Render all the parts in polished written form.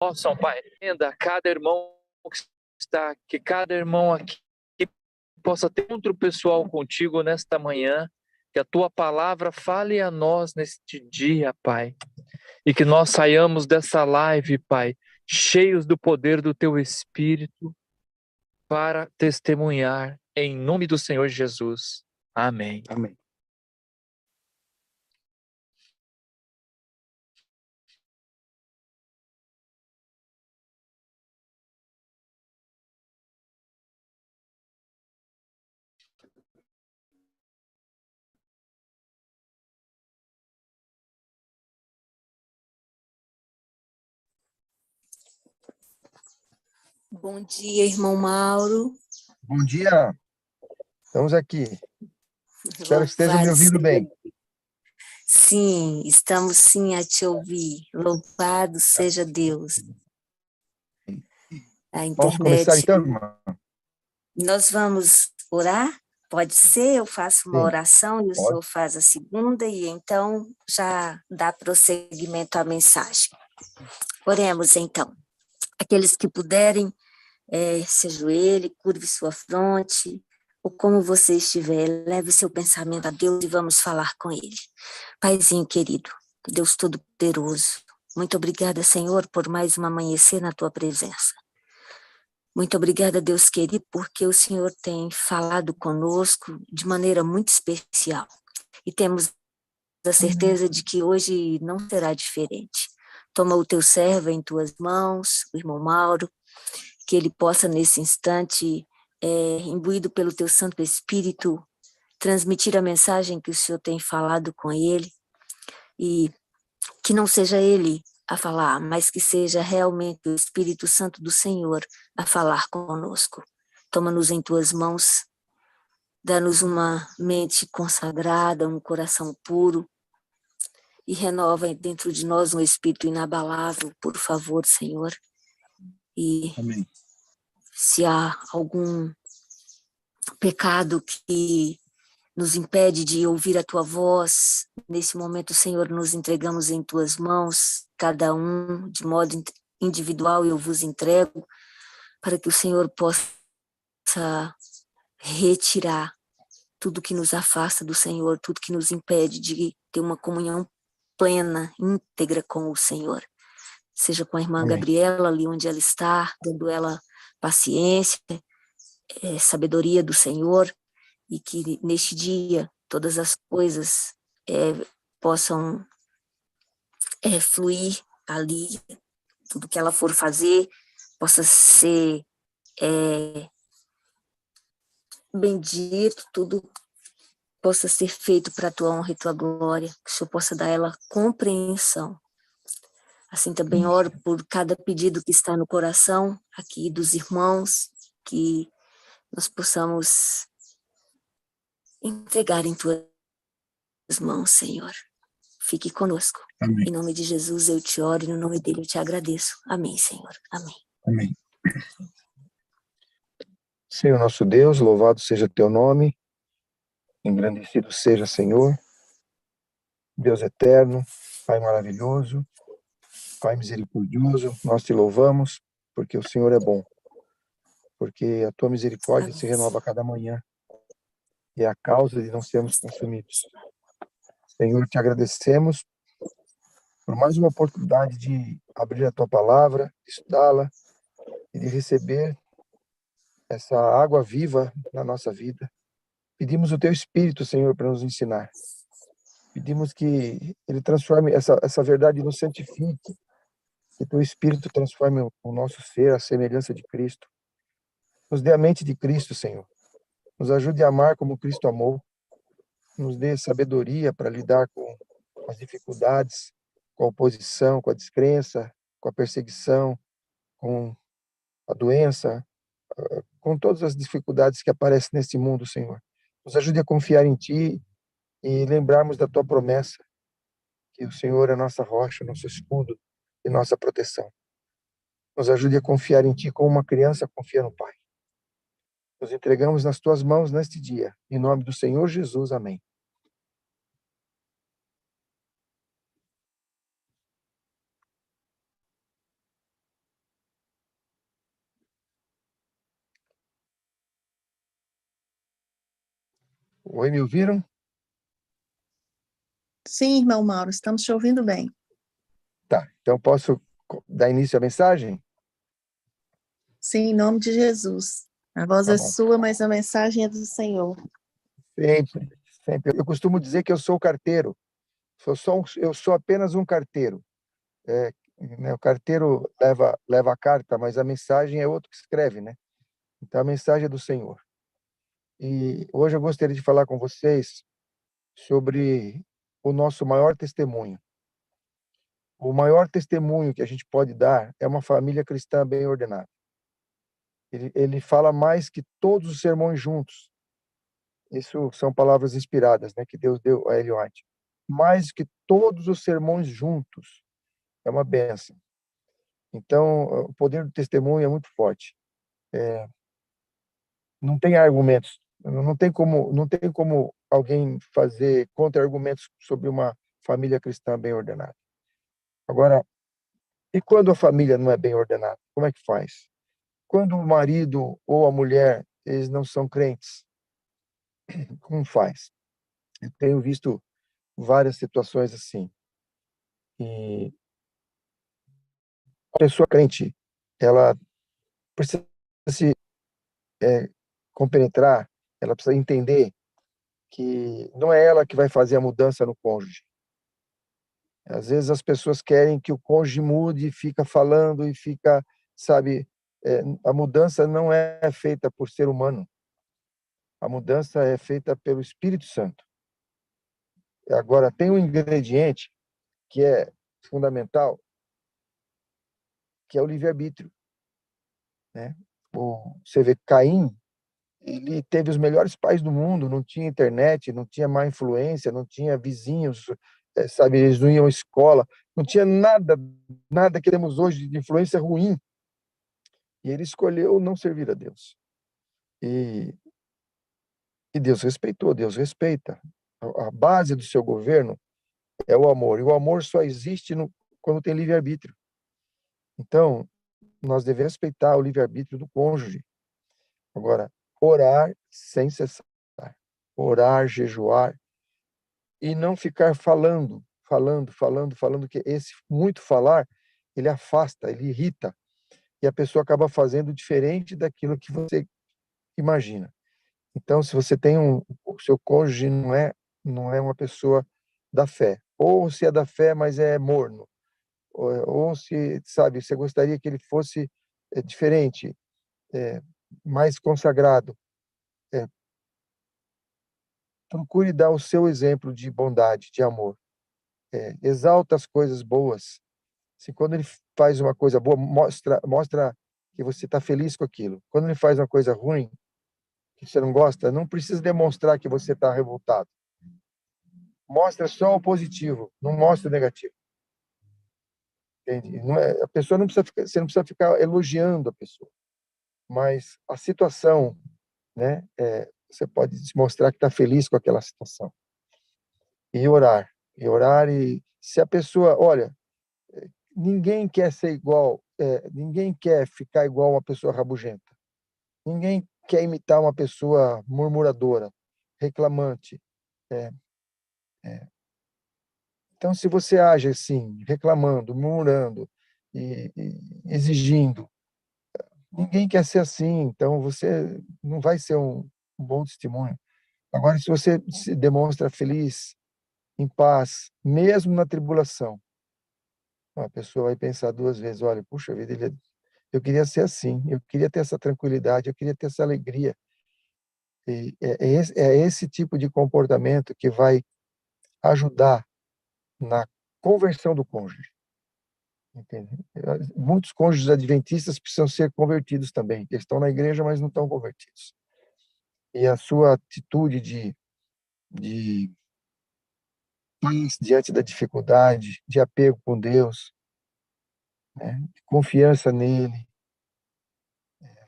possam, Pai, entenda cada irmão que está aqui, cada irmão aqui que possa ter encontro pessoal contigo nesta manhã, que a tua palavra fale a nós neste dia, Pai, e que nós saiamos dessa live, Pai, cheios do poder do teu Espírito para testemunhar em nome do Senhor Jesus. Amém. Amém. Bom dia, irmão Mauro. Bom dia. Estamos aqui. Espero que esteja me ouvindo bem. Sim, estamos sim a te ouvir. Louvado seja Deus. A internet. Vamos começar então, irmão? Nós vamos orar? Pode ser? Eu faço uma oração e o senhor faz a segunda e então já dá prosseguimento à mensagem. Oremos então. Aqueles que puderem, se ajoelhe, curve sua fronte, ou como você estiver, leve seu pensamento a Deus e vamos falar com Ele. Paizinho querido, Deus Todo-Poderoso, muito obrigada, Senhor, por mais um amanhecer na Tua presença. Muito obrigada, Deus querido, porque o Senhor tem falado conosco de maneira muito especial. E temos a certeza de que hoje não será diferente. Toma o Teu servo em Tuas mãos, o irmão Mauro, que ele possa nesse instante, imbuído pelo Teu Santo Espírito, transmitir a mensagem que o Senhor tem falado com ele, e que não seja ele a falar, mas que seja realmente o Espírito Santo do Senhor a falar conosco. Toma-nos em Tuas mãos, dá-nos uma mente consagrada, um coração puro, e renova dentro de nós um espírito inabalável, por favor, Senhor. E Amém. Se há algum pecado que nos impede de ouvir a Tua voz, nesse momento, Senhor, nos entregamos em Tuas mãos, cada um de modo individual eu vos entrego, para que o Senhor possa retirar tudo que nos afasta do Senhor, tudo que nos impede de ter uma comunhão plena, íntegra com o Senhor. Seja com a irmã Amém. Gabriela, ali onde ela está, dando ela paciência, sabedoria do Senhor, e que neste dia todas as coisas possam fluir ali, tudo que ela for fazer possa ser bendito, tudo possa ser feito para a Tua honra e Tua glória, que o Senhor possa dar a ela compreensão. Assim também oro por cada pedido que está no coração aqui dos irmãos, que nós possamos entregar em Tuas mãos, Senhor. Fique conosco. Amém. Em nome de Jesus eu te oro e no nome dele eu te agradeço. Amém, Senhor. Amém. Amém. Senhor nosso Deus, louvado seja Teu nome, engrandecido seja, Senhor, Deus eterno, Pai maravilhoso, Pai misericordioso, nós Te louvamos, porque o Senhor é bom, porque a Tua misericórdia Amém. se renova a cada manhã, e é a causa de não sermos consumidos. Senhor, Te agradecemos por mais uma oportunidade de abrir a Tua palavra, de estudá-la e de receber essa água viva na nossa vida. Pedimos o Teu Espírito, Senhor, para nos ensinar. Pedimos que Ele transforme essa verdade, nos santifique, que Teu Espírito transforme o nosso ser à semelhança de Cristo. Nos dê a mente de Cristo, Senhor. Nos ajude a amar como Cristo amou. Nos dê sabedoria para lidar com as dificuldades, com a oposição, com a descrença, com a perseguição, com a doença, com todas as dificuldades que aparecem nesse mundo, Senhor. Nos ajude a confiar em Ti e lembrarmos da Tua promessa, que o Senhor é nossa rocha, nosso escudo e nossa proteção. Nos ajude a confiar em Ti como uma criança confia no Pai. Nos entregamos nas Tuas mãos neste dia. Em nome do Senhor Jesus, amém. Oi, me ouviram? Sim, irmão Mauro, estamos te ouvindo bem. Tá, então posso dar início à mensagem? Sim, em nome de Jesus. A voz Tá é bom. sua, mas a mensagem é do Senhor. Sempre, sempre. Eu costumo dizer que eu sou o carteiro. Eu sou apenas um carteiro. Né, o carteiro leva a carta, mas a mensagem é outro que escreve, né? Então a mensagem é do Senhor. E hoje eu gostaria de falar com vocês sobre o nosso maior testemunho. O maior testemunho que a gente pode dar é uma família cristã bem ordenada. Ele fala mais que todos os sermões juntos. Isso são palavras inspiradas, né, que Deus deu a Ellen White. Mais que todos os sermões juntos. É uma bênção. Então, o poder do testemunho é muito forte. Não tem argumentos. Não tem como alguém fazer contra-argumentos sobre uma família cristã bem ordenada. Agora, e quando a família não é bem ordenada? Como é que faz? Quando o marido ou a mulher, eles não são crentes, como faz? Eu tenho visto várias situações assim. E a pessoa crente, ela precisa se compenetrar, ela precisa entender que não é ela que vai fazer a mudança no cônjuge. Às vezes as pessoas querem que o cônjuge mude, fica falando e fica, sabe, a mudança não é feita por ser humano. A mudança é feita pelo Espírito Santo. Agora, tem um ingrediente que é fundamental, que é o livre-arbítrio, né? Você vê, Caim, ele teve os melhores pais do mundo, não tinha internet, não tinha má influência, não tinha vizinhos, sabe, eles não iam à escola, não tinha nada que temos hoje de influência ruim. E ele escolheu não servir a Deus. E, e Deus respeitou, Deus respeita. A base do seu governo é o amor, e o amor só existe quando tem livre-arbítrio. Então, nós devemos respeitar o livre-arbítrio do cônjuge. Agora, orar sem cessar. Orar, jejuar, e não ficar falando, que esse muito falar, ele afasta, ele irrita, e a pessoa acaba fazendo diferente daquilo que você imagina. Então, se você tem o seu cônjuge não é uma pessoa da fé, ou se é da fé, mas é morno, ou se, sabe, você gostaria que ele fosse diferente, é, mais consagrado, é, procure dar o seu exemplo de bondade, de amor. Exalta as coisas boas. Se quando ele faz uma coisa boa, mostra que você está feliz com aquilo. Quando ele faz uma coisa ruim, que você não gosta, não precisa demonstrar que você está revoltado. Mostra só o positivo, não mostra o negativo. Entende? A pessoa não precisa ficar, você não precisa ficar elogiando a pessoa, mas a situação, né? Você pode mostrar que está feliz com aquela situação e se a pessoa, olha, ninguém quer ser igual, ninguém quer ficar igual uma pessoa rabugenta, ninguém quer imitar uma pessoa murmuradora, reclamante. É, Então, se você age assim, reclamando, murmurando e exigindo, ninguém quer ser assim, então você não vai ser um bom testemunho. Agora, se você se demonstra feliz, em paz, mesmo na tribulação, a pessoa vai pensar duas vezes, olha, puxa vida, eu queria ser assim, eu queria ter essa tranquilidade, eu queria ter essa alegria. E é esse tipo de comportamento que vai ajudar na conversão do cônjuge. Entende? Muitos cônjuges adventistas precisam ser convertidos também. Eles estão na igreja, mas não estão convertidos. E a sua atitude de paz diante da dificuldade, de apego com Deus, né, de confiança nele,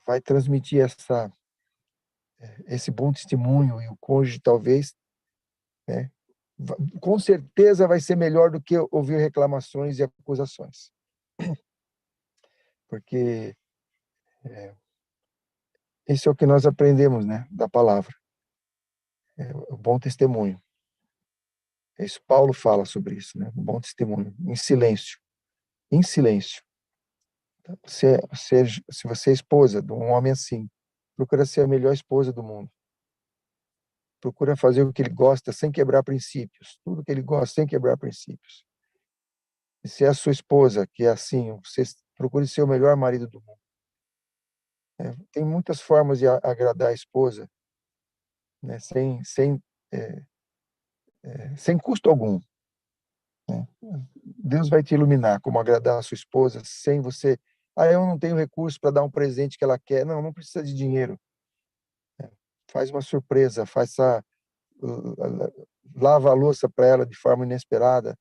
vai transmitir esse bom testemunho, e o cônjuge talvez, né, com certeza vai ser melhor do que ouvir reclamações e acusações. Porque isso é o que nós aprendemos, né, da palavra. o bom testemunho. Isso, Paulo fala sobre isso, né? O bom testemunho, em silêncio. Em silêncio. Se você é esposa de um homem assim, procura ser a melhor esposa do mundo. Procura fazer o que ele gosta sem quebrar princípios. Tudo que ele gosta sem quebrar princípios. E se é a sua esposa que é assim, você procure ser o melhor marido do mundo. Tem muitas formas de agradar a esposa, né? Sem custo algum, né? Deus vai te iluminar como agradar a sua esposa sem você. Eu não tenho recurso para dar um presente que ela quer. Não, não precisa de dinheiro. Faz uma surpresa, lava a louça para ela de forma inesperada,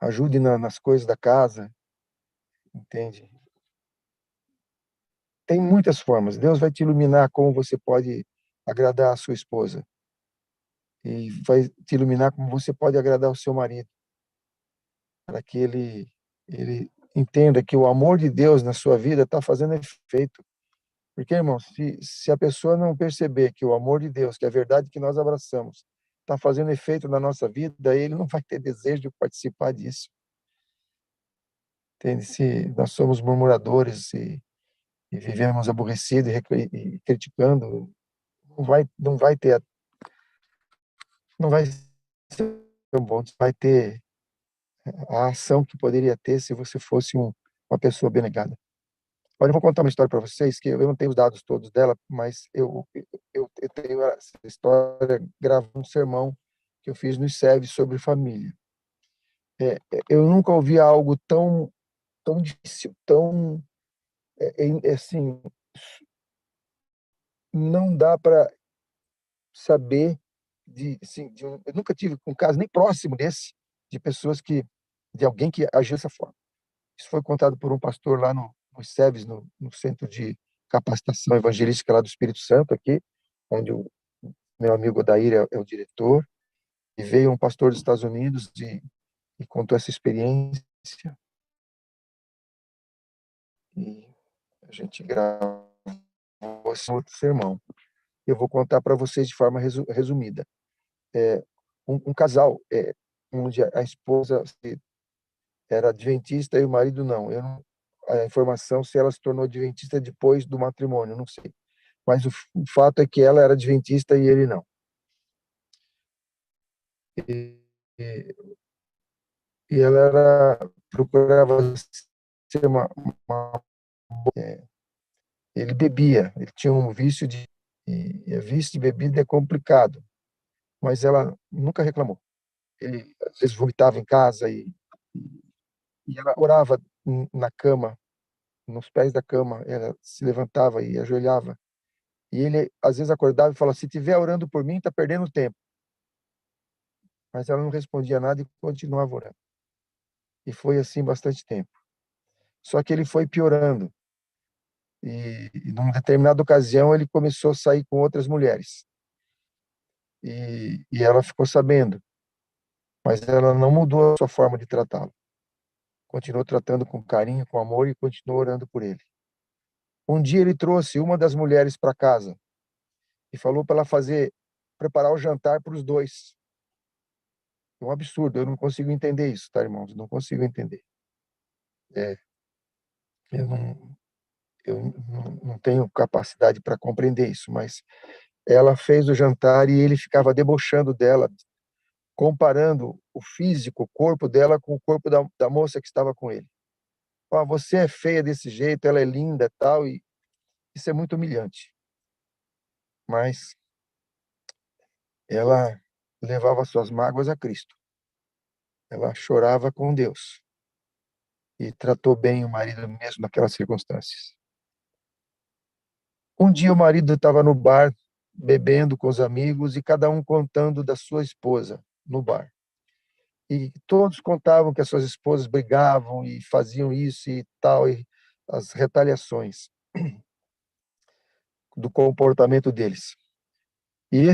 ajude nas coisas da casa, entende? Tem muitas formas. Deus vai te iluminar como você pode agradar a sua esposa e vai te iluminar como você pode agradar o seu marido, para que ele entenda que o amor de Deus na sua vida está fazendo efeito. Porque, irmão, se a pessoa não perceber que o amor de Deus, que é a verdade que nós abraçamos, está fazendo efeito na nossa vida, daí ele não vai ter desejo de participar disso. Entende? Se nós somos murmuradores e vivemos aborrecidos e criticando, não vai ser tão bom, vai ter a ação que poderia ter se você fosse uma pessoa abnegada. Olha, eu vou contar uma história para vocês, que eu não tenho os dados todos dela, mas eu tenho essa história gravando um sermão que eu fiz no ICEV sobre família. Eu nunca ouvi algo tão difícil, assim, não dá para saber assim, eu nunca tive um caso nem próximo desse, de alguém que agiu dessa forma. Isso foi contado por um pastor lá no SEVES, no Centro de Capacitação Evangelística lá do Espírito Santo, aqui, onde o meu amigo Odair é o diretor, e veio um pastor dos Estados Unidos e contou essa experiência, e a gente gravou esse outro sermão. Eu vou contar para vocês de forma resumida. Um casal, onde a esposa era adventista e o marido não. A informação se ela se tornou adventista depois do matrimônio, não sei. Mas o fato é que ela era adventista e ele não. E, e, e ela procurava ser ele bebia, ele tinha um vício e vício de bebida é complicado, mas ela nunca reclamou. Ele às vezes vomitava em casa e ela orava na cama, nos pés da cama, ela se levantava e ajoelhava. E ele às vezes acordava e falava: se estiver orando por mim, está perdendo tempo. Mas ela não respondia nada e continuava orando. E foi assim bastante tempo. Só que ele foi piorando. E numa determinada ocasião ele começou a sair com outras mulheres. E ela ficou sabendo, mas ela não mudou a sua forma de tratá-lo. Continuou tratando com carinho, com amor e continuou orando por ele. Um dia ele trouxe uma das mulheres para casa e falou para ela preparar o jantar para os dois. É um absurdo, eu não consigo entender isso, tá, irmãos? Não consigo entender. É, eu não tenho capacidade para compreender isso, mas ela fez o jantar e ele ficava debochando dela, comparando o físico, o corpo dela com o corpo da moça que estava com ele. Você é feia desse jeito, ela é linda, tal, e isso é muito humilhante. Mas ela levava suas mágoas a Cristo. Ela chorava com Deus e tratou bem o marido mesmo naquelas circunstâncias. Um dia o marido estava no bar bebendo com os amigos e cada um contando da sua esposa no bar. E todos contavam que as suas esposas brigavam e faziam isso e tal, e as retaliações do comportamento deles. E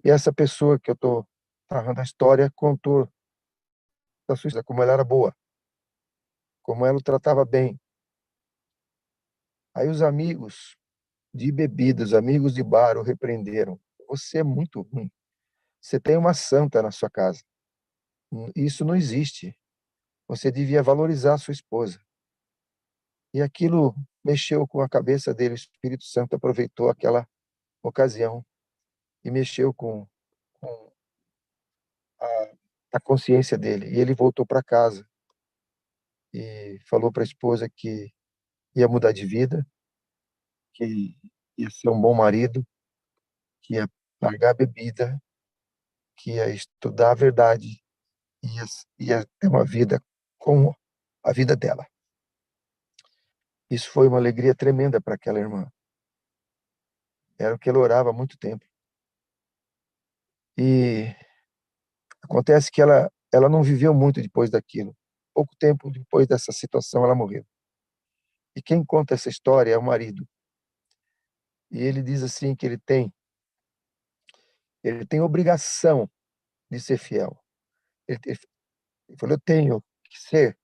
essa pessoa que eu estou narrando a história contou da sua história, como ela era boa, como ela o tratava bem. Aí os amigos de bebida, os amigos de bar o repreenderam. Você é muito ruim. Você tem uma santa na sua casa. Isso não existe. Você devia valorizar a sua esposa. E aquilo mexeu com a cabeça dele. O Espírito Santo aproveitou aquela ocasião e mexeu com a, a consciência dele. E ele voltou para casa e falou para a esposa que ia mudar de vida, que ia ser um bom marido, que ia largar a bebida, que ia estudar a verdade, ia, ia ter uma vida com a vida dela. Isso foi uma alegria tremenda para aquela irmã. Era o que ela orava há muito tempo. E acontece que ela não viveu muito depois daquilo. Pouco tempo depois dessa situação, ela morreu. E quem conta essa história é o marido. E ele diz assim que ele tem obrigação de ser fiel. Ele falou, eu tenho que ser,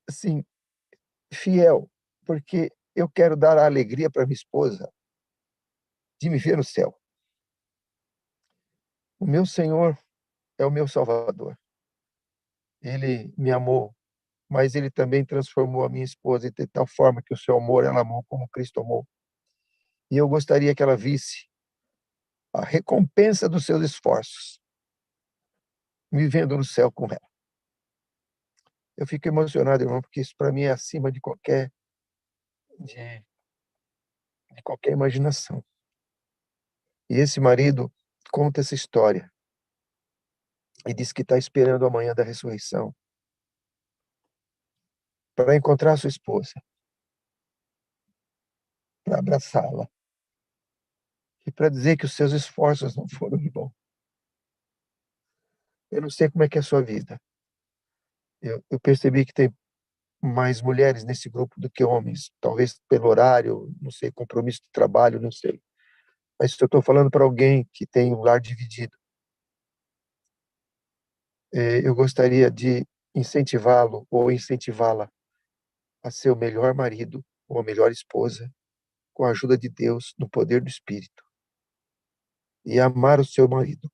assim, fiel, porque eu quero dar a alegria para minha esposa de me ver no céu. O meu Senhor é o meu Salvador. Ele me amou, mas ele também transformou a minha esposa de tal forma que o seu amor ela amou como Cristo amou. E eu gostaria que ela visse a recompensa dos seus esforços, me vendo no céu com ela. Eu fico emocionado, irmão, porque isso para mim é acima de, de qualquer imaginação. E esse marido conta essa história e diz que está esperando a manhã da ressurreição para encontrar sua esposa, para abraçá-la e para dizer que os seus esforços não foram em vão. Eu não sei como é que é a sua vida. Eu percebi que tem mais mulheres nesse grupo do que homens, talvez pelo horário, não sei, compromisso de trabalho, não sei. Mas se eu estou falando para alguém que tem um lar dividido, eu gostaria de incentivá-lo ou incentivá-la a ser o melhor marido ou a melhor esposa, com a ajuda de Deus, no poder do Espírito, e amar o seu marido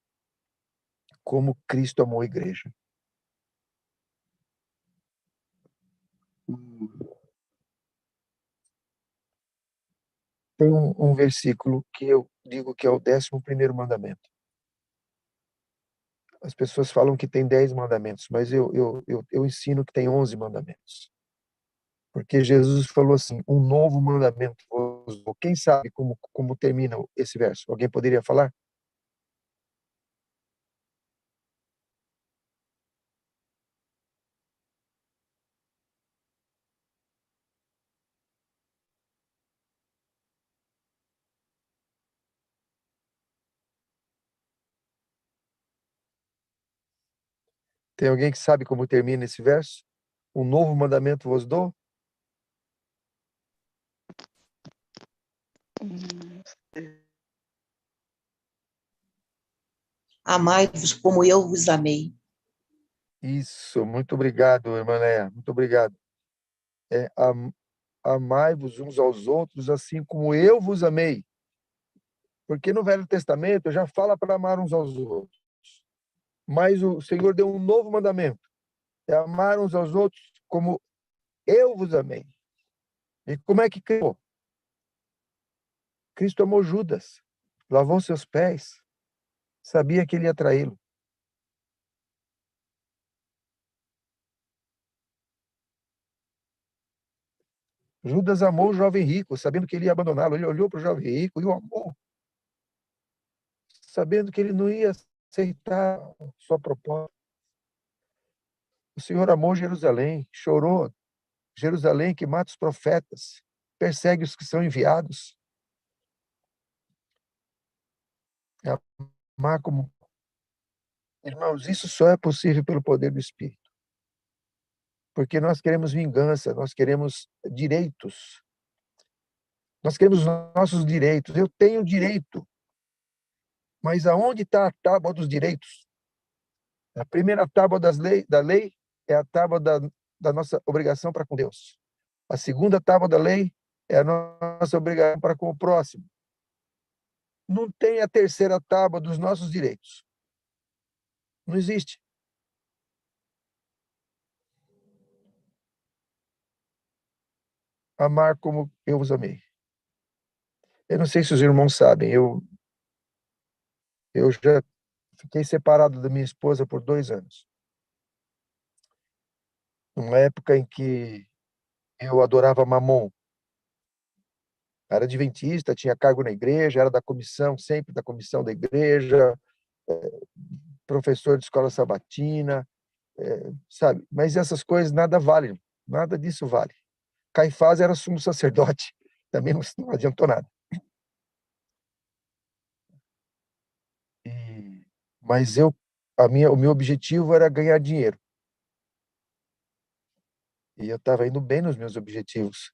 como Cristo amou a igreja. Tem um versículo que eu digo que é o 11º mandamento. As pessoas falam que tem 10 mandamentos, mas eu ensino que tem 11 mandamentos. Porque Jesus falou assim, um novo mandamento vos dou. Quem sabe como termina esse verso? Alguém poderia falar? Tem alguém que sabe como termina esse verso? Um novo mandamento vos dou? Amai-vos como eu vos amei. Isso, muito obrigado, irmã Léa, muito obrigado. Amai-vos uns aos outros assim como eu vos amei. Porque no Velho Testamento já fala para amar uns aos outros. Mas o Senhor deu um novo mandamento. É amar uns aos outros como eu vos amei. E como é que criou? Cristo amou Judas, lavou seus pés, sabia que ele ia traí-lo. Judas amou o jovem rico, sabendo que ele ia abandoná-lo. Ele olhou para o jovem rico e o amou, sabendo que ele não ia aceitar sua proposta. O Senhor amou Jerusalém, chorou. Jerusalém que mata os profetas, persegue os que são enviados. Amar como... Irmãos, isso só é possível pelo poder do Espírito. Porque nós queremos vingança, nós queremos direitos. Nós queremos nossos direitos. Eu tenho direito. Mas aonde está a tábua dos direitos? A primeira tábua da lei é a tábua da nossa obrigação para com Deus. A segunda tábua da lei É a nossa obrigação para com o próximo. Não tem a terceira tábua dos nossos direitos. Não existe. Amar como eu os amei. Eu não sei se os irmãos sabem, eu já fiquei separado da minha esposa por 2 anos. Numa época em que eu adorava Mamon. Era adventista, tinha cargo na igreja, era da comissão, sempre da comissão da igreja, professor de escola sabatina, sabe? Mas essas coisas nada valem, nada disso vale. Caifás era sumo sacerdote, também não adiantou nada. Mas o meu objetivo era ganhar dinheiro. E eu estava indo bem nos meus objetivos.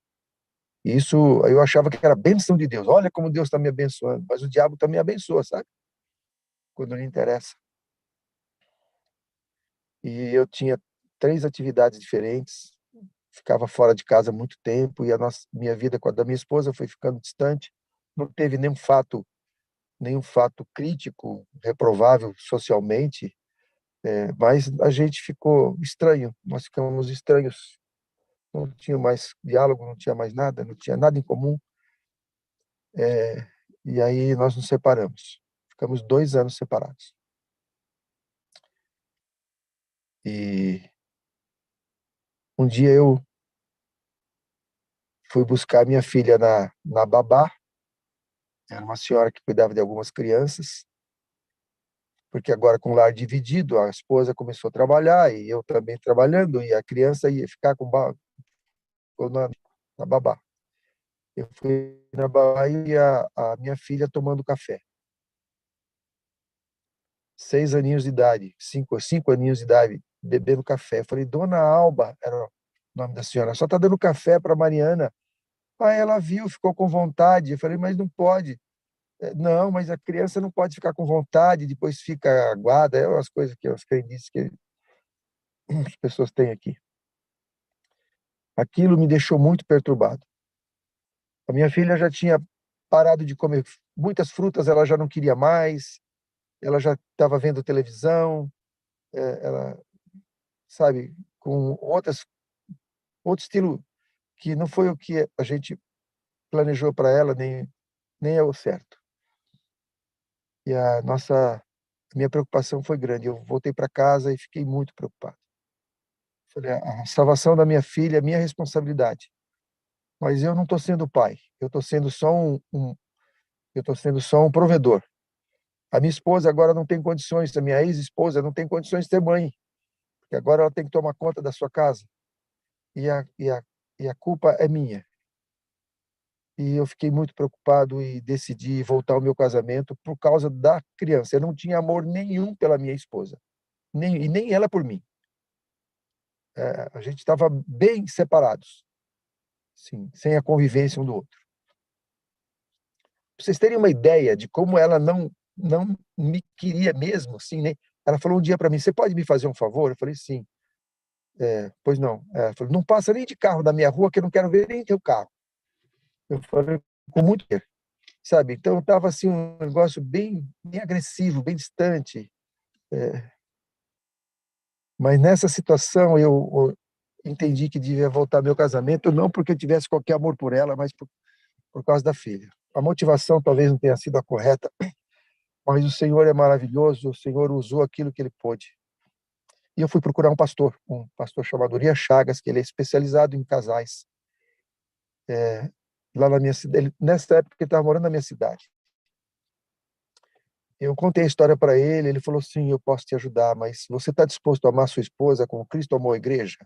E isso eu achava que era bênção de Deus. Olha como Deus está me abençoando. Mas o diabo também abençoa, sabe? Quando não interessa. E eu tinha 3 atividades diferentes, ficava fora de casa há muito tempo, e minha vida com a da minha esposa foi ficando distante. Não teve nenhum fato crítico, reprovável socialmente, mas a gente ficou estranho, nós ficamos estranhos. Não tinha mais diálogo, não tinha mais nada, não tinha nada em comum. E aí nós nos separamos. Ficamos 2 anos separados. E um dia eu fui buscar minha filha na babá. Era uma senhora que cuidava de algumas crianças, porque agora com o lar dividido, a esposa começou a trabalhar e eu também trabalhando, e a criança ia ficar na babá. Eu fui na babá e a minha filha tomando café. 6 aninhos de idade, 5 aninhos de idade, bebendo café. Eu falei, Dona Alba, era o nome da senhora, só está dando café para Mariana. Aí ela viu, ficou com vontade. Eu falei, mas não pode. Não, mas a criança não pode ficar com vontade, depois fica aguada, é umas coisas que os crendices que as pessoas têm aqui. Aquilo me deixou muito perturbado. A minha filha já tinha parado de comer muitas frutas, ela já não queria mais, ela já estava vendo televisão, ela, sabe, com outro estilo que não foi o que a gente planejou para ela, nem é o certo. E minha preocupação foi grande. Eu voltei para casa e fiquei muito preocupado. Falei, a salvação da minha filha é minha responsabilidade. Mas eu não estou sendo pai. Eu estou sendo só eu estou sendo só um provedor. A minha esposa agora não tem condições, a minha ex-esposa não tem condições de ser mãe, porque agora ela tem que tomar conta da sua casa. E a culpa é minha. E eu fiquei muito preocupado e decidi voltar ao meu casamento por causa da criança. Eu não tinha amor nenhum pela minha esposa, e nem ela por mim. A gente estava bem separados, sim, sem a convivência um do outro. Pra vocês terem uma ideia de como ela não me queria mesmo, assim, né? Ela falou um dia para mim: "Você pode me fazer um favor?" Eu falei: "Sim." Pois não. Ela falou: "Não passa nem de carro da minha rua que eu não quero ver nem teu carro." Eu falei com muito medo, sabe? Então estava assim um negócio bem agressivo, bem distante. Mas nessa situação eu entendi que devia voltar ao meu casamento, não porque eu tivesse qualquer amor por ela, mas por causa da filha. A motivação talvez não tenha sido a correta, mas o Senhor é maravilhoso, o Senhor usou aquilo que ele pôde. E eu fui procurar um pastor chamado Urias Chagas, que ele é especializado em casais. Lá na minha cidade, nessa época ele estava morando na minha cidade. Eu contei a história para ele, ele falou: "Sim, eu posso te ajudar, mas você está disposto a amar sua esposa como Cristo amou a igreja?"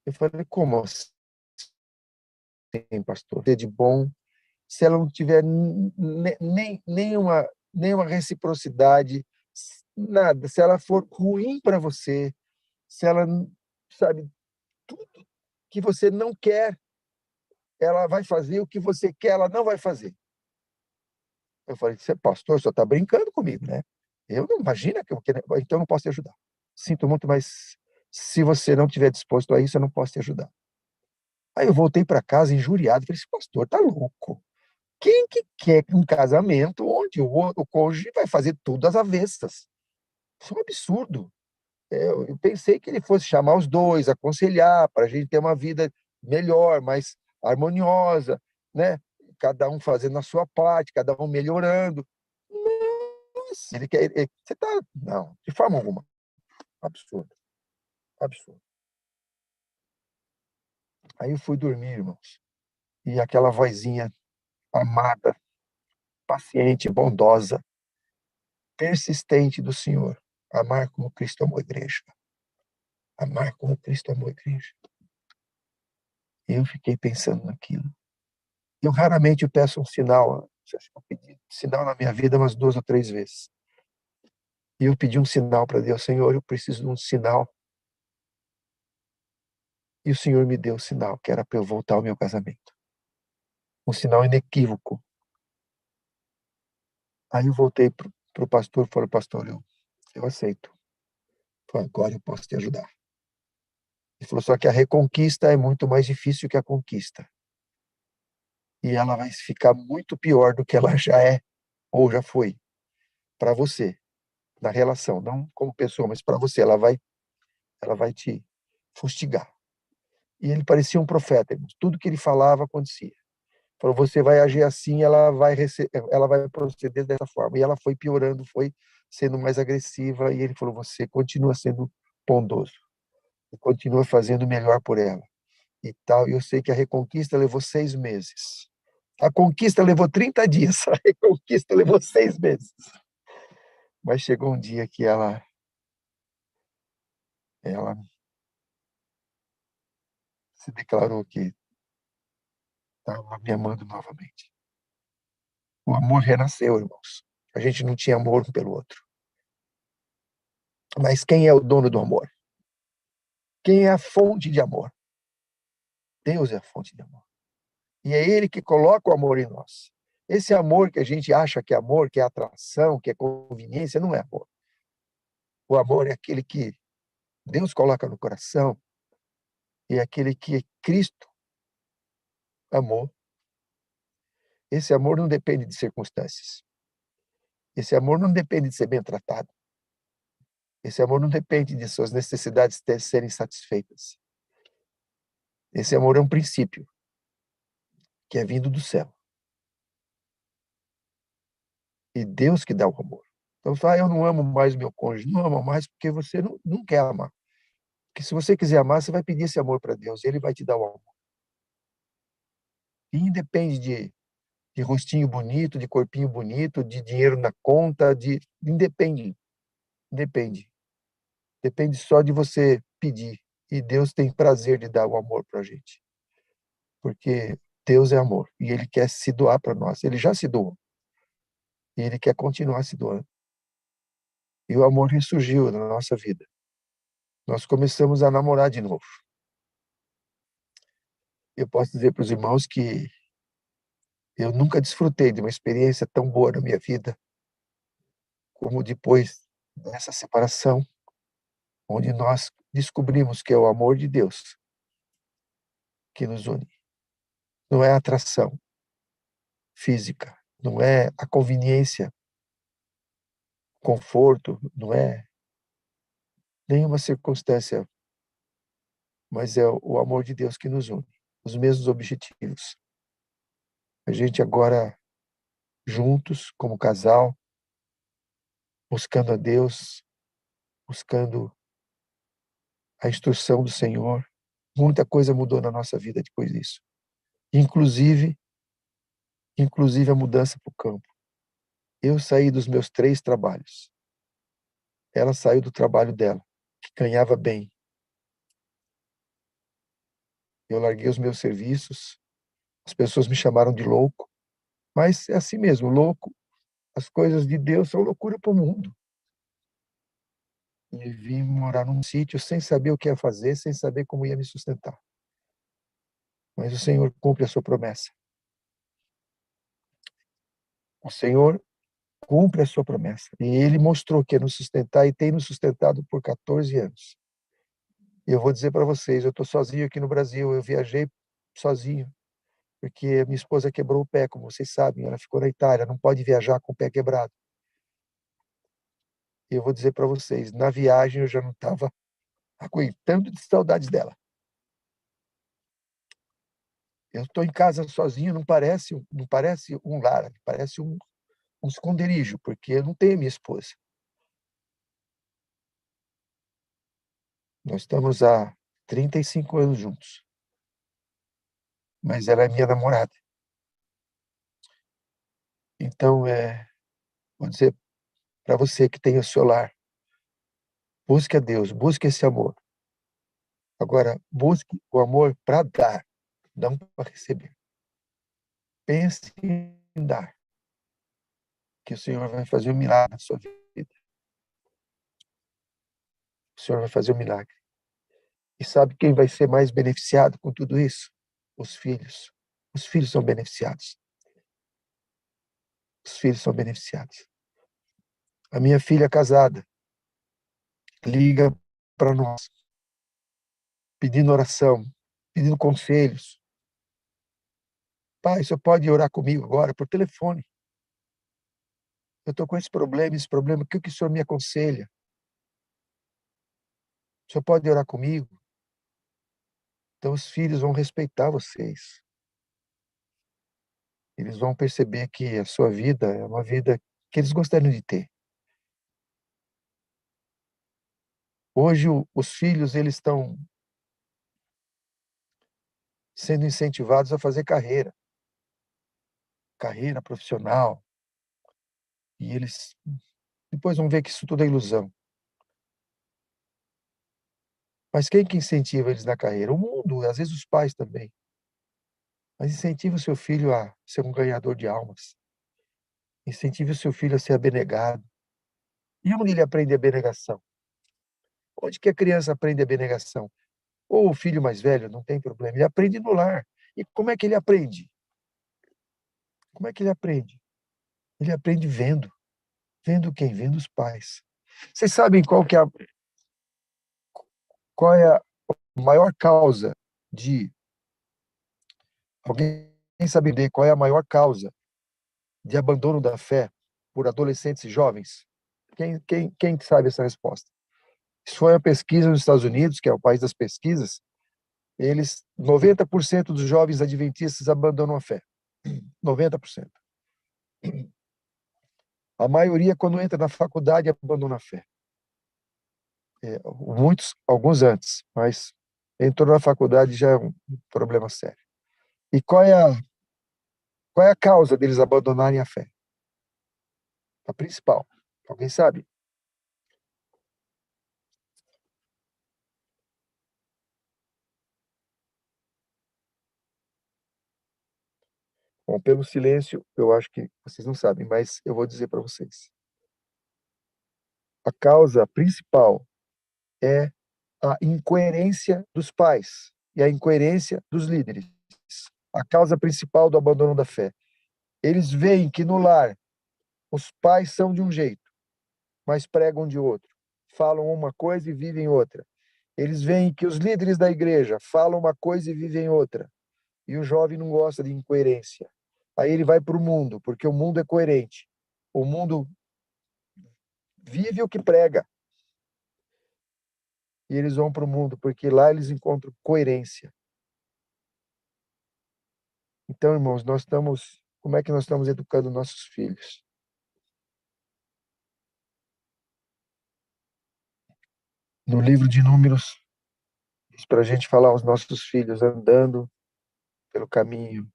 Eu falei: "Como assim, pastor? Ter de bom, se ela não tiver nenhuma reciprocidade, nada, se ela for ruim para você, se ela, sabe, tudo que você não quer, ela vai fazer, o que você quer, ela não vai fazer." Eu falei: "Você, pastor, só está brincando comigo, né? Eu não imagina que eu quero, então eu não posso te ajudar. Sinto muito, mas se você não estiver disposto a isso, eu não posso te ajudar." Aí eu voltei para casa injuriado, falei, esse pastor tá louco. Quem que quer um casamento onde o cônjuge vai fazer tudo às avessas? Isso é um absurdo. Eu pensei que ele fosse chamar os dois, aconselhar, para a gente ter uma vida melhor, mais harmoniosa, né? Cada um fazendo a sua parte, cada um melhorando. Nossa, ele quer. Você tá. Não, de forma alguma. Absurdo. Absurdo. Aí eu fui dormir, irmãos. E aquela vozinha amada, paciente, bondosa, persistente do Senhor. Amar como Cristo amou a igreja. Amar como Cristo amou a igreja. Eu fiquei pensando naquilo. Eu raramente peço um sinal. Eu pedi sinal na minha vida umas 2 ou 3 vezes. E eu pedi um sinal para Deus. Senhor, eu preciso de um sinal. E o Senhor me deu o sinal, que era para eu voltar ao meu casamento. Um sinal inequívoco. Aí eu voltei para o pastor e falei, pastor, eu aceito. Falei, agora eu posso te ajudar. Ele falou, só que a reconquista é muito mais difícil que a conquista. E ela vai ficar muito pior do que ela já é, ou já foi, para você, na relação. Não como pessoa, mas para você. Ela vai te fustigar. E ele parecia um profeta. Tudo que ele falava acontecia. Falou, você vai agir assim, ela vai proceder dessa forma. E ela foi piorando, foi sendo mais agressiva. E ele falou, você continua sendo bondoso. E continua fazendo melhor por ela. E tal. E eu sei que a reconquista levou 6 meses. A conquista levou 30 dias. A reconquista levou 6 meses. Mas chegou um dia que ela se declarou que estava me amando novamente. O amor renasceu, irmãos. A gente não tinha amor um pelo outro. Mas quem é o dono do amor? Quem é a fonte de amor? Deus é a fonte de amor. E é Ele que coloca o amor em nós. Esse amor que a gente acha que é amor, que é atração, que é conveniência, não é amor. O amor é aquele que Deus coloca no coração e é aquele que Cristo amou. Esse amor não depende de circunstâncias. Esse amor não depende de ser bem tratado. Esse amor não depende de suas necessidades serem satisfeitas. Esse amor é um princípio que é vindo do céu. E Deus que dá o amor. Então, eu não amo mais meu cônjuge. Não amo mais porque você não quer amar. Porque se você quiser amar, você vai pedir esse amor para Deus. E Ele vai te dar o amor. E independe de rostinho bonito, de corpinho bonito, de dinheiro na conta, independe. Depende. Depende só de você pedir. E Deus tem prazer de dar o amor para a gente. Porque Deus é amor. E Ele quer se doar para nós. Ele já se doou. E Ele quer continuar se doando. E o amor ressurgiu na nossa vida. Nós começamos a namorar de novo. Eu posso dizer para os irmãos que eu nunca desfrutei de uma experiência tão boa na minha vida como depois dessa separação, onde nós descobrimos que é o amor de Deus que nos une. Não é a atração física, não é a conveniência, conforto, não é nenhuma circunstância, mas é o amor de Deus que nos une, os mesmos objetivos. A gente agora, juntos, como casal, buscando a Deus, buscando a instrução do Senhor. Muita coisa mudou na nossa vida depois disso. Inclusive a mudança para o campo. Eu saí dos meus 3 trabalhos. Ela saiu do trabalho dela, que ganhava bem. Eu larguei os meus serviços. As pessoas me chamaram de louco. Mas é assim mesmo, louco. As coisas de Deus são loucura para o mundo. E vim morar num sítio sem saber o que ia fazer, sem saber como ia me sustentar. Mas o Senhor cumpre a sua promessa. O Senhor cumpre a sua promessa. E Ele mostrou que ia nos sustentar e tem nos sustentado por 14 anos. E eu vou dizer para vocês, eu estou sozinho aqui no Brasil, eu viajei sozinho, porque minha esposa quebrou o pé, como vocês sabem, ela ficou na Itália, não pode viajar com o pé quebrado. E eu vou dizer para vocês, na viagem eu já não estava aguentando de saudades dela. Eu estou em casa sozinho, não parece um lar, parece um esconderijo, porque eu não tenho minha esposa. Nós estamos há 35 anos juntos, mas ela é minha namorada. Então, vou dizer para você que tem o seu lar, busque a Deus, busque esse amor. Agora, busque o amor para dar, não para receber. Pense em dar, que o Senhor vai fazer um milagre na sua vida. O Senhor vai fazer um milagre. E sabe quem vai ser mais beneficiado com tudo isso? Os filhos. Os filhos são beneficiados. Os filhos são beneficiados. A minha filha casada liga para nós, pedindo oração, pedindo conselhos. Pai, você pode orar comigo agora por telefone? Eu estou com esse problema, o que o senhor me aconselha? O senhor pode orar comigo? Então os filhos vão respeitar vocês. Eles vão perceber que a sua vida é uma vida que eles gostariam de ter. Hoje os filhos eles estão sendo incentivados a fazer carreira profissional, e eles depois vão ver que isso tudo é ilusão. Mas quem que incentiva eles na carreira? O mundo, às vezes os pais também. Mas incentive o seu filho a ser um ganhador de almas. Incentive o seu filho a ser abnegado. E onde ele aprende a abnegação? Onde que a criança aprende a abnegação? Ou o filho mais velho, não tem problema, ele aprende no lar. E como é que ele aprende? Como é que ele aprende? Ele aprende vendo. Vendo quem? Vendo os pais. Vocês sabem qual é a maior causa de... Alguém sabe qual é a maior causa de abandono da fé por adolescentes e jovens? Quem sabe essa resposta? Isso foi uma pesquisa nos Estados Unidos, que é o país das pesquisas. 90% dos jovens adventistas abandonam a fé. 90%. A maioria, quando entra na faculdade, abandona a fé. Alguns antes, mas entrou na faculdade já é um problema sério. E qual é a causa deles abandonarem a fé? A principal. Alguém sabe? Bom, pelo silêncio, eu acho que vocês não sabem, mas eu vou dizer para vocês. A causa principal é a incoerência dos pais e a incoerência dos líderes. A causa principal do abandono da fé. Eles veem que no lar os pais são de um jeito, mas pregam de outro. Falam uma coisa e vivem outra. Eles veem que os líderes da igreja falam uma coisa e vivem outra. E o jovem não gosta de incoerência. Aí ele vai para o mundo, porque o mundo é coerente. O mundo vive o que prega. E eles vão para o mundo, porque lá eles encontram coerência. Então, irmãos, como é que nós estamos educando nossos filhos? No livro de Números, diz para a gente falar aos nossos filhos andando pelo caminho,